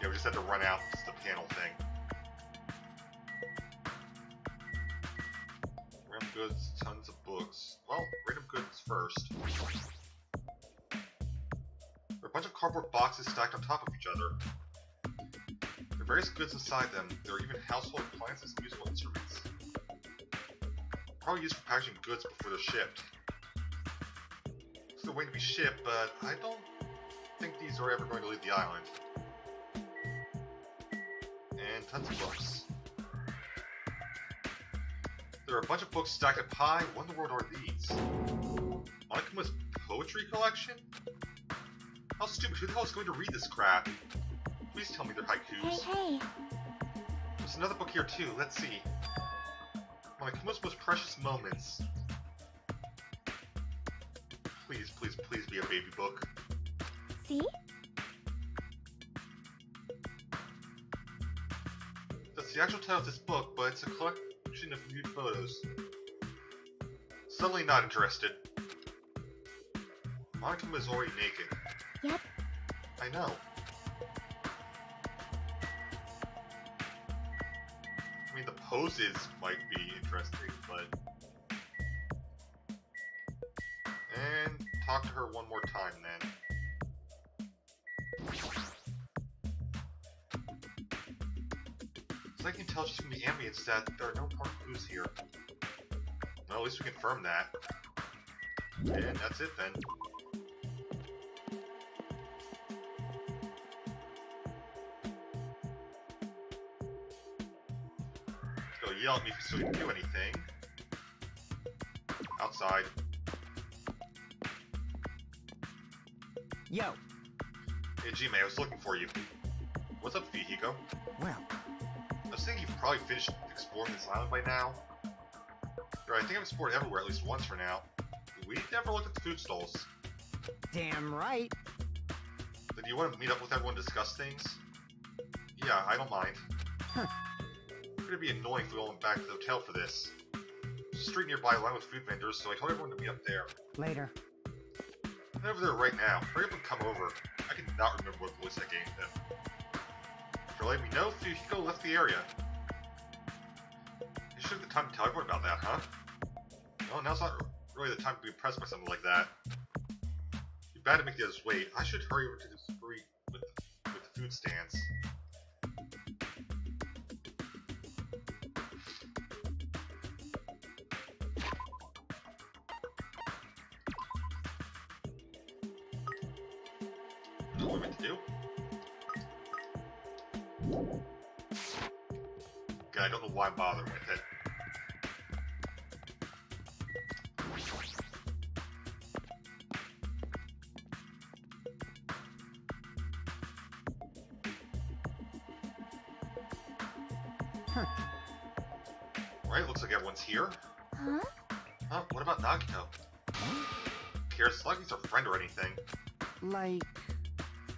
A: Yeah, we just had to run out. It's the panel thing. Random goods, tons of books. Well, random goods first. There are a bunch of cardboard boxes stacked on top of each other. There are various goods inside them. There are even household appliances and musical instruments. Probably used for packaging goods before they're shipped. Still waiting to be shipped, but I don't think these are ever going to leave the island. And tons of books. There are a bunch of books stacked up high. What in the world are these? Monokuma's poetry collection? How stupid, who the hell is going to read this crap? Please tell me they're haikus.
C: Hey.
A: There's another book here too, let's see. Monokuma's most precious moments. Please, please, please be a baby book.
C: See?
A: That's the actual title of this book, but it's a collection of nude photos. Suddenly not interested. Monokuma is already naked.
C: Yep.
A: I know. I mean, the poses might be interesting, but... And talk to her one more time, then. So I can tell just from the ambience that there are no important clues here. at least we confirmed that. And that's it then. Go yell at me so we can do anything. Outside.
D: Yo.
A: Hey G-May, I was looking for you. What's up, Fihiko?
D: Well,
A: I was thinking you've probably finished exploring this island by now. Sure, I think I've explored everywhere at least once for now. We never looked at the food stalls.
D: damn right.
A: Then do you want to meet up with everyone and discuss things? Yeah, I don't mind.
D: Huh.
A: It's gonna be annoying if we all went back to the hotel for this. There's a street nearby lined with food vendors, so I told everyone to meet up there.
D: Later.
A: I'm over there right now. Hurry up and come over. I cannot remember what voice I gave them. After letting me know, Fihiko left the area. You should have the time to tell everyone about that, huh? Well, now's not really the time to be impressed by something like that. It'd be bad to make the others wait. I should hurry over to the street with the food stands. What am I meant to do? God, I don't know why I'm bothering with it.
C: Huh?
A: Right, looks like everyone's here.
C: Huh?
A: Huh? What about Nagito?
D: Huh?
A: Who cares? It's not like he's our friend or anything.
D: Like,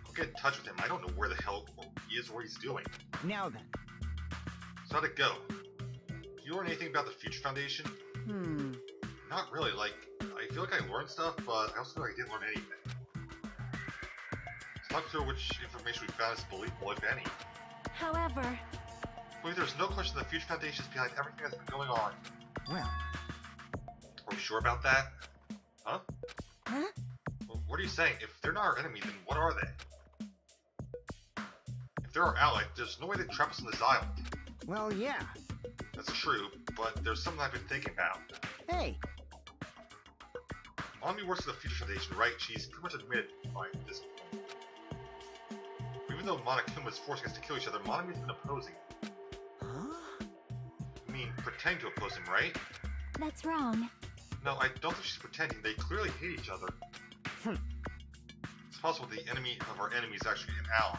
A: Go get in touch with him. I don't know where the hell he is or what he's doing.
D: now then.
A: So how'd it go? Did you learn anything about the Future Foundation? Not really. Like, I feel like I learned stuff, but I also feel like I didn't learn anything. It's not clear which information we found is believable, if any.
C: However,
A: But there's no question the Future Foundation is behind everything that's been going on.
D: Well,
A: Are we sure about that? Huh?
C: huh?
A: Well, what are you saying? If they're not our enemy, then what are they? If they're our ally, there's no way they'd trap us on this island.
D: well, yeah.
A: That's true, but there's something I've been thinking about.
D: Hey,
A: Mommy works at the Future Foundation, right? She's pretty much admitted by this point. Even though Monokuma is forcing us to kill each other, Monami's been opposing it.
D: huh?
A: I mean, pretending to oppose him, right?
C: That's wrong.
A: No, I don't think she's pretending. They clearly hate each other. It's possible the enemy of our enemy is actually an ally.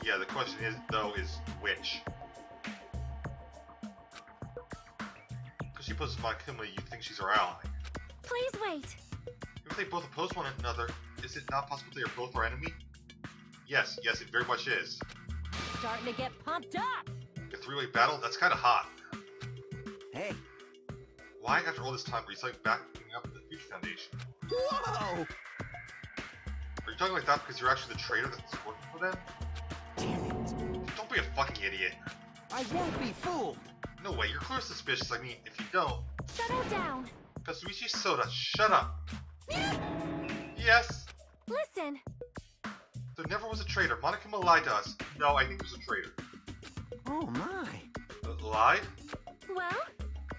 A: Yeah, the question is, though, is which? Because she opposes Monokuma, you think she's our ally.
C: Please wait.
A: If they both oppose one another, is it not possible they are both our enemy? Yes, it very much is.
F: Starting to get pumped up.
A: A three-way battle? That's kind of hot.
D: Hey.
A: Why, after all this time, are you starting backing up the Future Foundation?
D: Whoa!
A: Are you talking like that because you're actually the traitor that's working for them?
D: Damn it.
A: Don't be a fucking idiot.
D: I won't be fooled.
A: No way, you're clearly suspicious. I mean, if you don't...
C: Settle down.
A: Kasuichi Soda, shut up! Yes?
C: Listen.
A: There never was a traitor. Monokuma lied to us. No, I think there's a traitor.
D: Oh my.
A: Lied?
C: Well,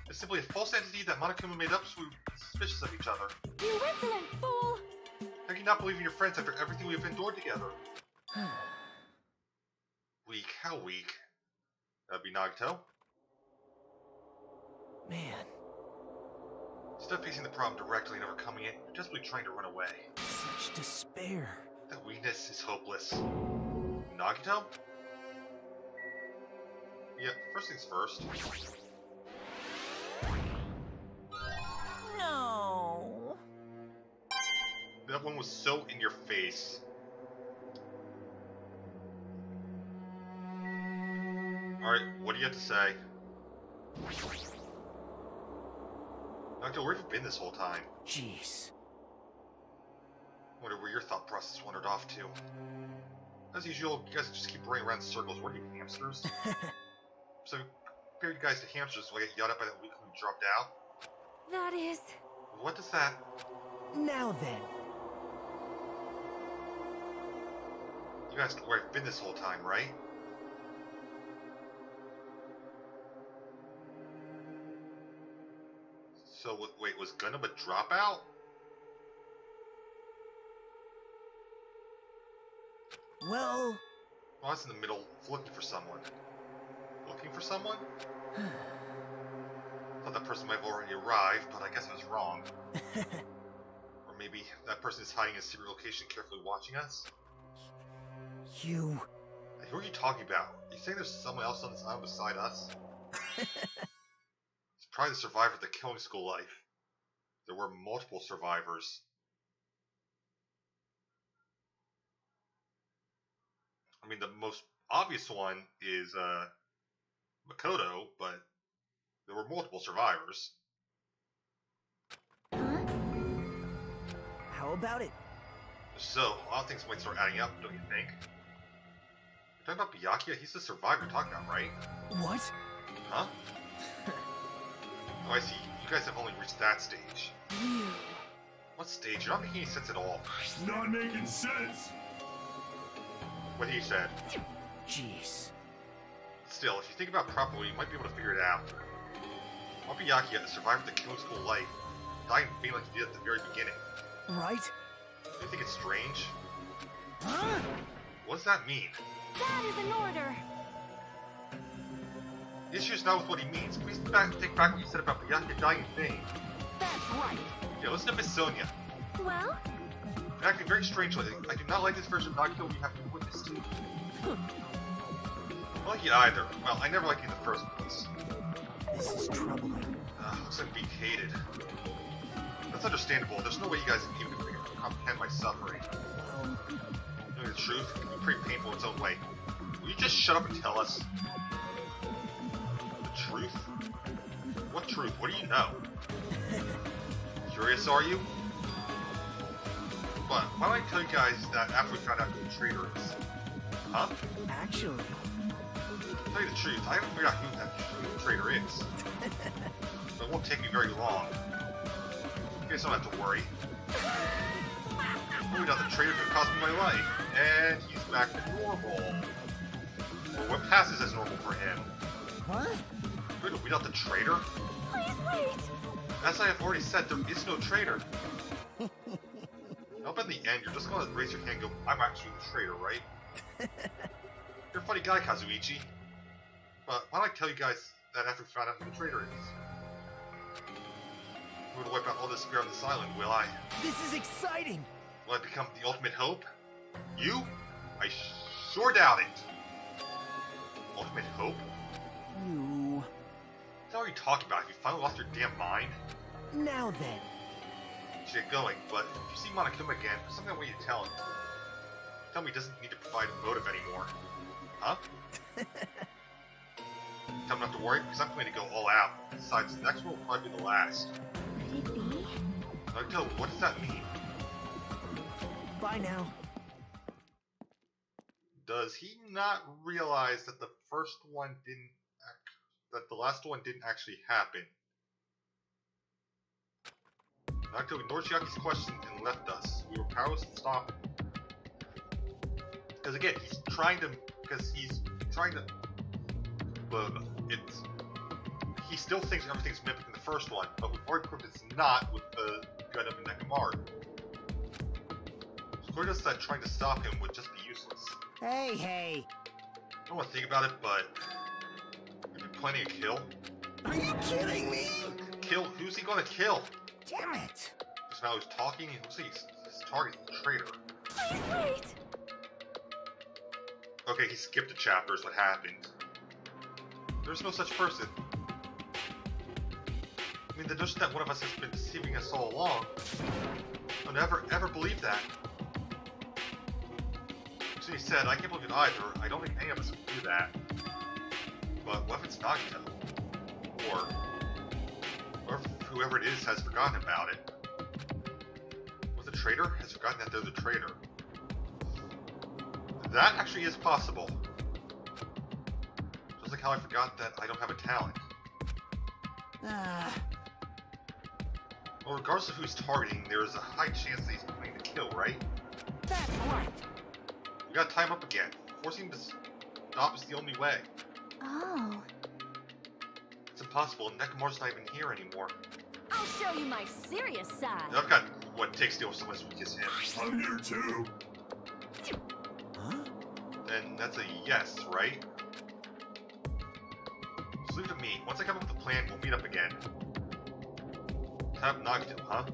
A: It's simply a false entity that Monokuma made up so we would be suspicious of each other.
C: you insolent fool.
A: How can you not believe in your friends after everything we've endured together? Weak, how weak? That'd be Nagito.
E: Man,
A: Instead of facing the problem directly and overcoming it, you're desperately trying to run away.
E: such despair.
A: That weakness is hopeless. Nagito? Yeah, first things first.
F: No.
A: That one was so in your face. Alright, what do you have to say? Nagito, where have you been this whole time?
E: Jeez.
A: Wonder where your thought process wandered off to. As usual, you guys just keep running around in circles. What are you, hamsters? So, compare you guys to hamsters will I get yelled at by that weakling who dropped out?
C: That is...
A: What does that...
D: Now then.
A: You guys know where I've been this whole time, right? So, wait, was Gundam a dropout?
D: Well...
A: I was in the middle looking for someone. Looking for someone? Thought that person might have already arrived, but I guess I was wrong. Or maybe that person is hiding in a secret location carefully watching us?
D: You...
A: Who are you talking about? Are you saying there's someone else on this island beside us? It's probably the survivor of the killing school life. There were multiple survivors. I mean, the most obvious one is Makoto, but there were multiple survivors.
D: How about it?
A: So, a lot of things might start adding up, don't you think? You're talking about Byakuya? He's the survivor you're talking about, right?
D: What?
A: Huh? Oh, I see. You guys have only reached that stage. What stage? You're not making any sense at all.
B: It's not making sense.
A: What he said.
D: Jeez.
A: Still, if you think about it properly, you might be able to figure it out. While Byakuya, the survivor of the killing school life, died in being like he did at the very beginning.
D: Right?
A: Do you think it's strange?
D: Huh?
A: What does that mean?
F: That is an order.
A: The issue is not with what he means. Please take back what you said about Byakuya dying in vain.
F: That's right.
A: Yeah, listen to Miss Sonia.
C: Well,
A: You're acting very strangely. I do not like this version of Nakio we have to witness to. I don't like it either. Well, I never liked it in the first place.
D: This is troubling.
A: Looks like being hated. That's understandable. There's no way you guys even can comprehend my suffering. Knowing the truth can be pretty painful in its own way. Will you just shut up and tell us? The truth? What truth? What do you know? Curious, are you? But why don't I tell you guys that after we found out who the traitor is? Huh?
D: Actually...
A: To tell you the truth, I haven't figured out who the traitor is. But it won't take me very long. You guys don't have to worry. Moved out the traitor who cost me my life, and he's back to normal. Or what passes as normal for him.
D: What?
A: We're going to weed out the traitor?
C: please wait.
A: As I have already said, there is no traitor. I hope in the end you're just going to raise your hand and go, I'm actually the traitor, right? You're a funny guy, Kazuichi. But why don't I tell you guys that after we found out who the traitor is? We're going to wipe out all this fear on this island, will I?
D: This is exciting!
A: Will I become the ultimate hope? You? I sure doubt it. Ultimate hope?
D: You...
A: What are you talking about? Have you finally lost your damn mind?
D: Now then.
A: Should get going, but if you see Monokuma again, there's something I want you to tell him. Tell me he doesn't need to provide a motive anymore. Huh? Tell him not to worry, because I'm planning to go all out. Besides, the next one will probably be the last.
C: Could it be?
A: Naruto, what does that mean?
D: Bye now.
A: Does he not realize that the first one didn't that the last one didn't actually happen? Naruto ignored Chiaki's question and left us. We were powerless to stop him. Because again, he's trying to he still thinks everything's mimicking the first one, but we've already proved it's not with the Gundam and Nekomaru. So clear to us that trying to stop him would just be useless.
D: Hey!
A: I don't want to think about it, but are you planning a kill?
D: Are you kidding me?
A: Kill? Who's he gonna kill?
D: Damn it!
A: Just now he's talking, and looks like his target's the traitor.
C: Please wait.
A: Okay, he skipped a chapter is what happened. There's no such person. I mean, the notion that one of us has been deceiving us all along. I'll never, ever believe that. So he said, I can't believe it either. I don't think any of us would do that. But what if it's Nagito? Or if whoever it is has forgotten about it. What, the traitor has forgotten that they're the traitor? That actually is possible. Just like how I forgot that I don't have a talent. Well, regardless of who's targeting, there is a high chance that he's planning to kill, right?
F: That's right.
A: We gotta tie him up again. Forcing him to stop is the only way.
C: Oh.
A: It's impossible, and Nekomaru's not even here anymore.
F: I'll show you my serious side.
A: I've got what it takes to deal with someone as weak as him.
B: I'm here too.
E: Huh?
A: Then that's a yes, right? Just leave it to me. Once I come up with a plan, we'll meet up again. Tap Nagito, huh?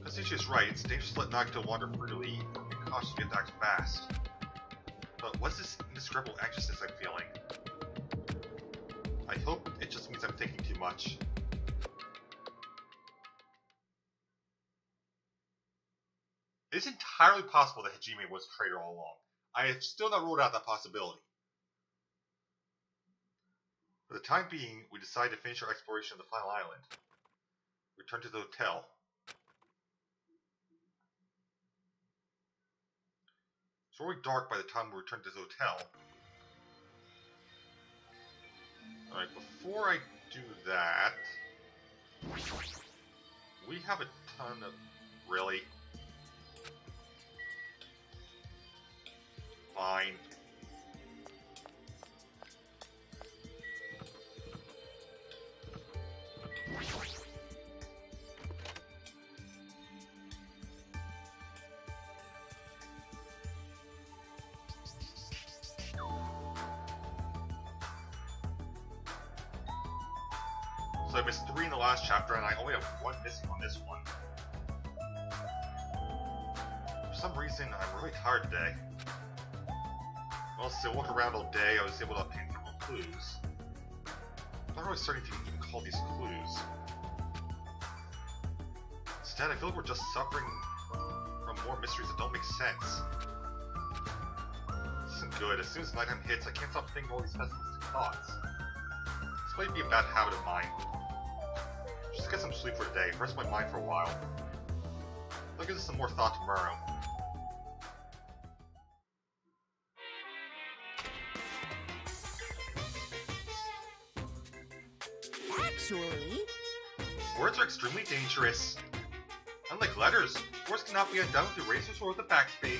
A: Kasuchi's right. It's dangerous to let Nagito wander freely. Be cautious, we have to act fast. But what's this indescribable anxiousness I'm feeling? I hope it just means I'm thinking too much. It is entirely possible that Hajime was a traitor all along. I have still not ruled out that possibility. For the time being, we decide to finish our exploration of the final island. Return to the hotel. It's already dark by the time we return to the hotel. Alright, before I do that... We have a ton of... Really? Fine. So I missed 3 in the last chapter, and I only have 1 missing on this one. For some reason, I'm really tired today. Well, since I walked around all day, I was able to obtain several clues. I'm not really certain if you can even call these clues. Instead, I feel like we're just suffering from more mysteries that don't make sense. This isn't good. As soon as nighttime hits, I can't stop thinking all these pessimistic thoughts. This might be a bad habit of mine. Just get some sleep for today, rest my mind for a while. I'll give this some more thought tomorrow.
C: Actually,
A: Words are extremely dangerous. Unlike letters, words cannot be undone with erasers or with a backspace.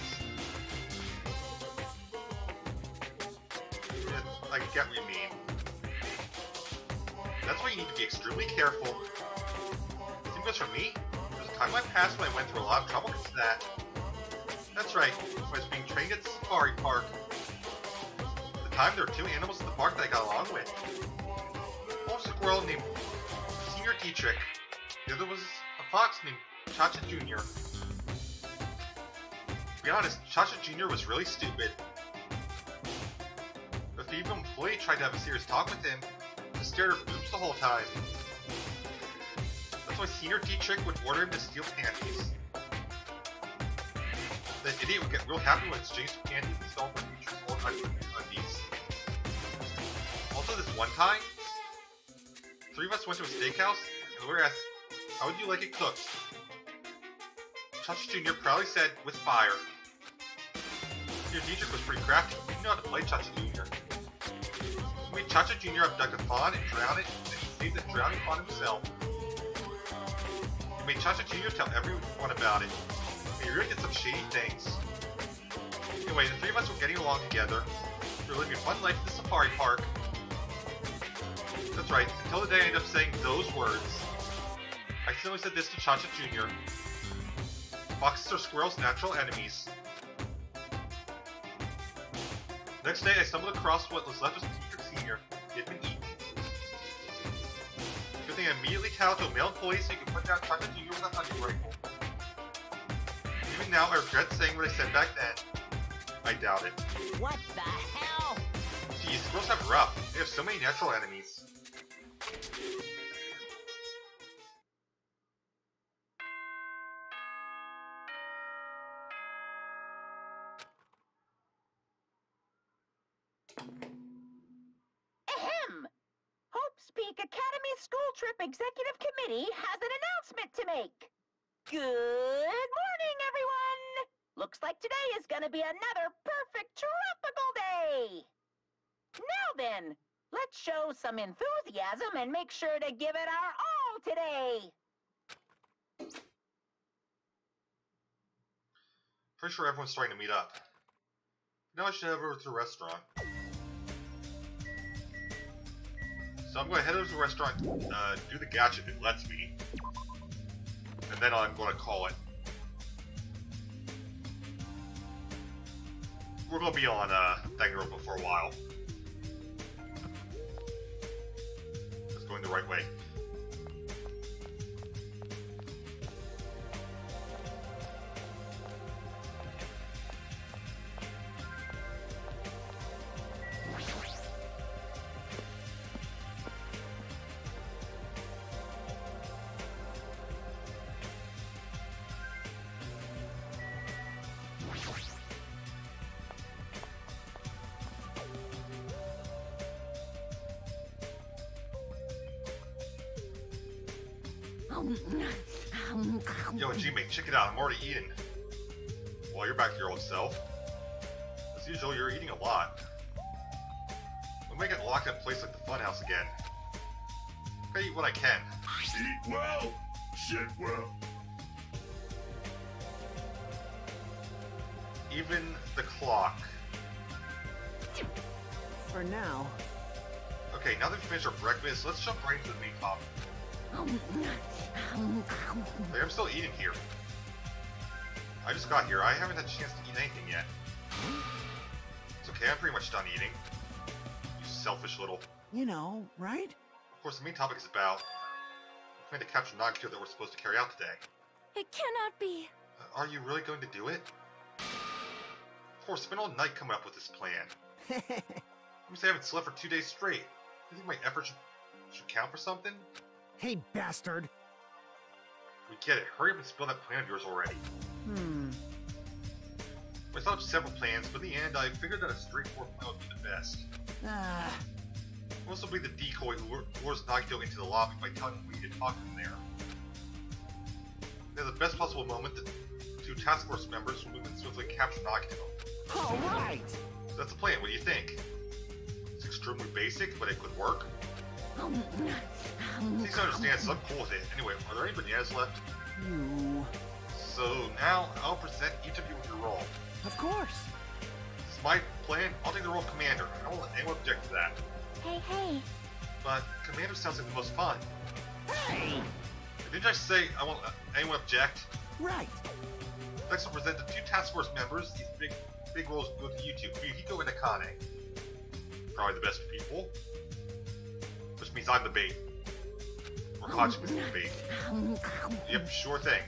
A: Yeah, I get what you mean. That's why you need to be extremely careful. Same goes for me. There's a time in my past when I went through a lot of trouble because of that. That's right, when I was being trained at the safari park. At the time, there were 2 animals in the park that I got along with. One was a squirrel named Senior Dietrich. The other was a fox named Chacha Jr. To be honest, Chacha Jr. was really stupid. If the evil employee tried to have a serious talk with him, he stared at her boobs the whole time. That's why Senior Dietrich would order him to steal panties. The idiot would get real happy when exchanged panties and stole from teacher's old undies. Also, this one time, 3 of us went to a steakhouse, and we were asked, how would you like it cooked? Chacha Jr. proudly said, with fire. Senior Dietrich was pretty crafty. He knew how to play Chacha Jr. He made Chacha Jr. abduct a fawn and drown it, and he saved the drowning fawn himself. He made Chacha Jr. tell everyone about it. He really did some shady things. Anyway, the 3 of us were getting along together. We were living a fun life in the safari park. That's right, until the day I ended up saying those words. I accidentally said this to Chacha Jr. Foxes are squirrels' natural enemies. Next day, I stumbled across what was left of Dietrich Sr. He had been eaten. Good thing I immediately touted to a male employee so he could put down Chacha Jr. with a hunting rifle. Even now, I regret saying what I said back then. I doubt it.
C: what the hell?
A: Geez, squirrels have rough. They have so many natural enemies.
G: Ahem! Hope's Peak Academy School Trip Executive Committee has an announcement to make. Good morning, everyone! Looks like today is gonna be another perfect tropical day! Now then, let's show some enthusiasm and make sure to give it our all today!
A: Pretty sure everyone's starting to meet up. Now I should head over to the restaurant. So I'm going to head over to the restaurant, do the gacha if it lets me. And then I'm going to call it. We're going to be on Danganronpa for a while. It's going the right way. Yo, Hajime, check it out, I'm already eating. Well, you're back to your old self. As usual, you're eating a lot. We may get locked in a place like the funhouse again. I eat what I can.
B: Eat well, shit well.
A: Even the clock.
D: For now.
A: Okay, now that we've finished our breakfast, let's jump right into the main topic. Hey, I'm still eating here. I just got here. I haven't had a chance to eat anything yet. It's okay, I'm pretty much done eating. You selfish little...
D: You know, right?
A: Of course, the main topic is about... the plan to capture Nagito that we're supposed to carry out today.
F: It cannot be.
A: Are you really going to do it? Of course, spent all night coming up with this plan. I haven't slept for 2 days straight. Do you think my efforts should count for something?
D: Hey, bastard!
A: We get it. Hurry up and spill that plan of yours already. I thought of several plans, but in the end, I figured that a straightforward plan would be the best. Most will be the decoy who lures Nagito into the lobby by telling him we need to talk to him there. At the best possible moment, the two task force members will move in swiftly capture Nagito.
D: Alright!
A: So that's the plan. What do you think? It's extremely basic, but it could work. Please understand, so I'm cool with it. Anyway, are there any bananas left?
D: You...
A: So now, I'll present each of you with your role.
D: Of course!
A: This is my plan. I'll take the role of commander. I won't let anyone object to that.
C: Hey.
A: But commander sounds like the most fun.
D: Hey!
A: Didn't I say I won't let anyone object?
D: Right!
A: Next, I'll present the two task force members. These big roles go to you two, Fuyuhiko and Akane. Probably the best people. Which means I'm the bait. Or Hachime's the bait. Yep, sure thing.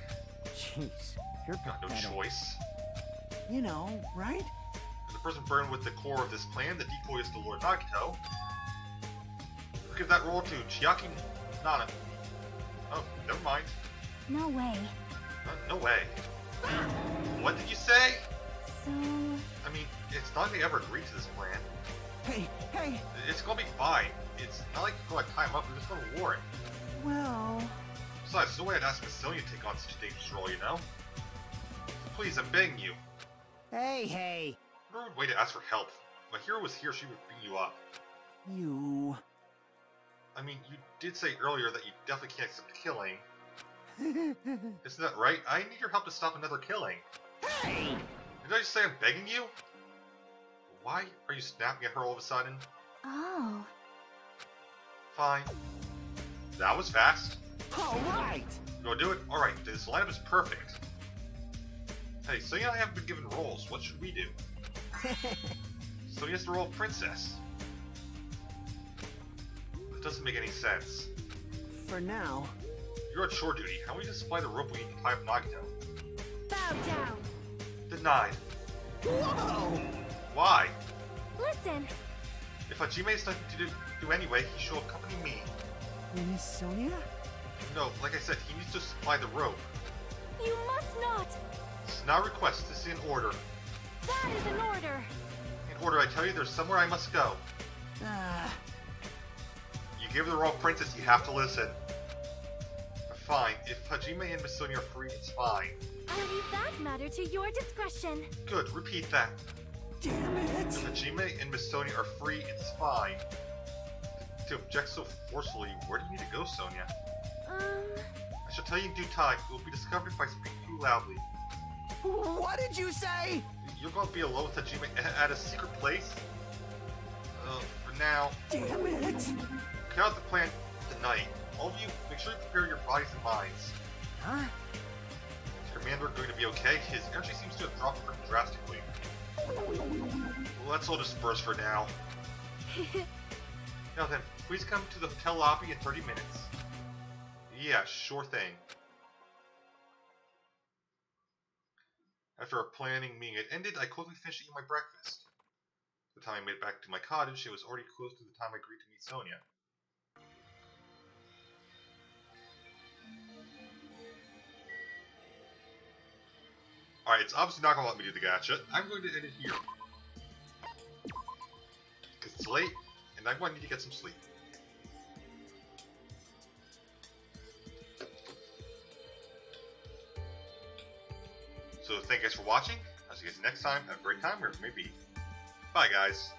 D: Jeez, you're
A: Got no
D: pathetic.
A: choice.
D: You know, right?
A: As the person burned with the core of this plan, the decoy is the Lord Nagito. We'll give that role to Chiaki Nana. Oh, never mind.
C: No way.
A: No way. What did you say?
C: So...
A: I mean, it's not like they ever agreed to this plan.
D: Hey!
A: It's gonna be fine. It's not like you're gonna tie him up, we're just gonna warn.
D: Well...
A: Besides, there's no way I'd ask Miss Sonia to take on such a dangerous role, you know? So please, I'm begging you.
D: Hey!
A: No way to ask for help. If my hero was here, she would bring you up.
D: You...
A: I mean, you did say earlier that you definitely can't accept killing. Isn't that right? I need your help to stop another killing.
D: Hey!
A: Did I just say I'm begging you? Why are you snapping at her all of a sudden?
C: Oh.
A: Fine. That was fast.
D: Alright!
A: You wanna do it? Alright, this lineup is perfect. Hey, Sonia and I haven't been given roles. What should we do? Sonia's the role of princess. That doesn't make any sense.
D: For now...
A: You're on shore duty. How will you supply the rope we need to tie up Nagito?
C: Bow down.
A: Denied.
D: Whoa!
A: Why?
C: Listen.
A: If Hajime has nothing to do anyway, he should accompany me.
D: Miss Sonia?
A: No, like I said, he needs to supply the rope.
F: You must not.
A: This is not a request, this is an order.
F: That is an order.
A: In order, I tell you, there's somewhere I must go. You give the role of princess, you have to listen. Fine, if Hajime and Miss Sonia are free, it's fine.
F: I'll leave that matter to your discretion.
A: Good, repeat that.
D: Damn it!
A: If Hajime and Miss Sonia are free, it's fine. To object so forcefully, where do you need to go, Sonia? I shall tell you in due time. You will be discovered if I speak too loudly.
D: What did you say?
A: You're going to be alone with Hajime at a secret place? For now.
D: Damn it!
A: carry out the plan tonight. All of you, make sure you prepare your bodies and minds.
D: Huh?
A: Is Commander going to be okay? His energy seems to have dropped pretty drastically. Well, let's all disperse for now. Now then, please come to the hotel lobby in 30 minutes. Yeah, sure thing. After our planning meeting had ended, I quickly finished eating my breakfast. By the time I made it back to my cottage, it was already close to the time I agreed to meet Sonia. Alright, it's obviously not going to let me do the gacha. I'm going to end it here. Because it's late, and I'm going to need to get some sleep. So thank you guys for watching. I'll see you guys next time. Have a great time wherever it may be. Bye guys.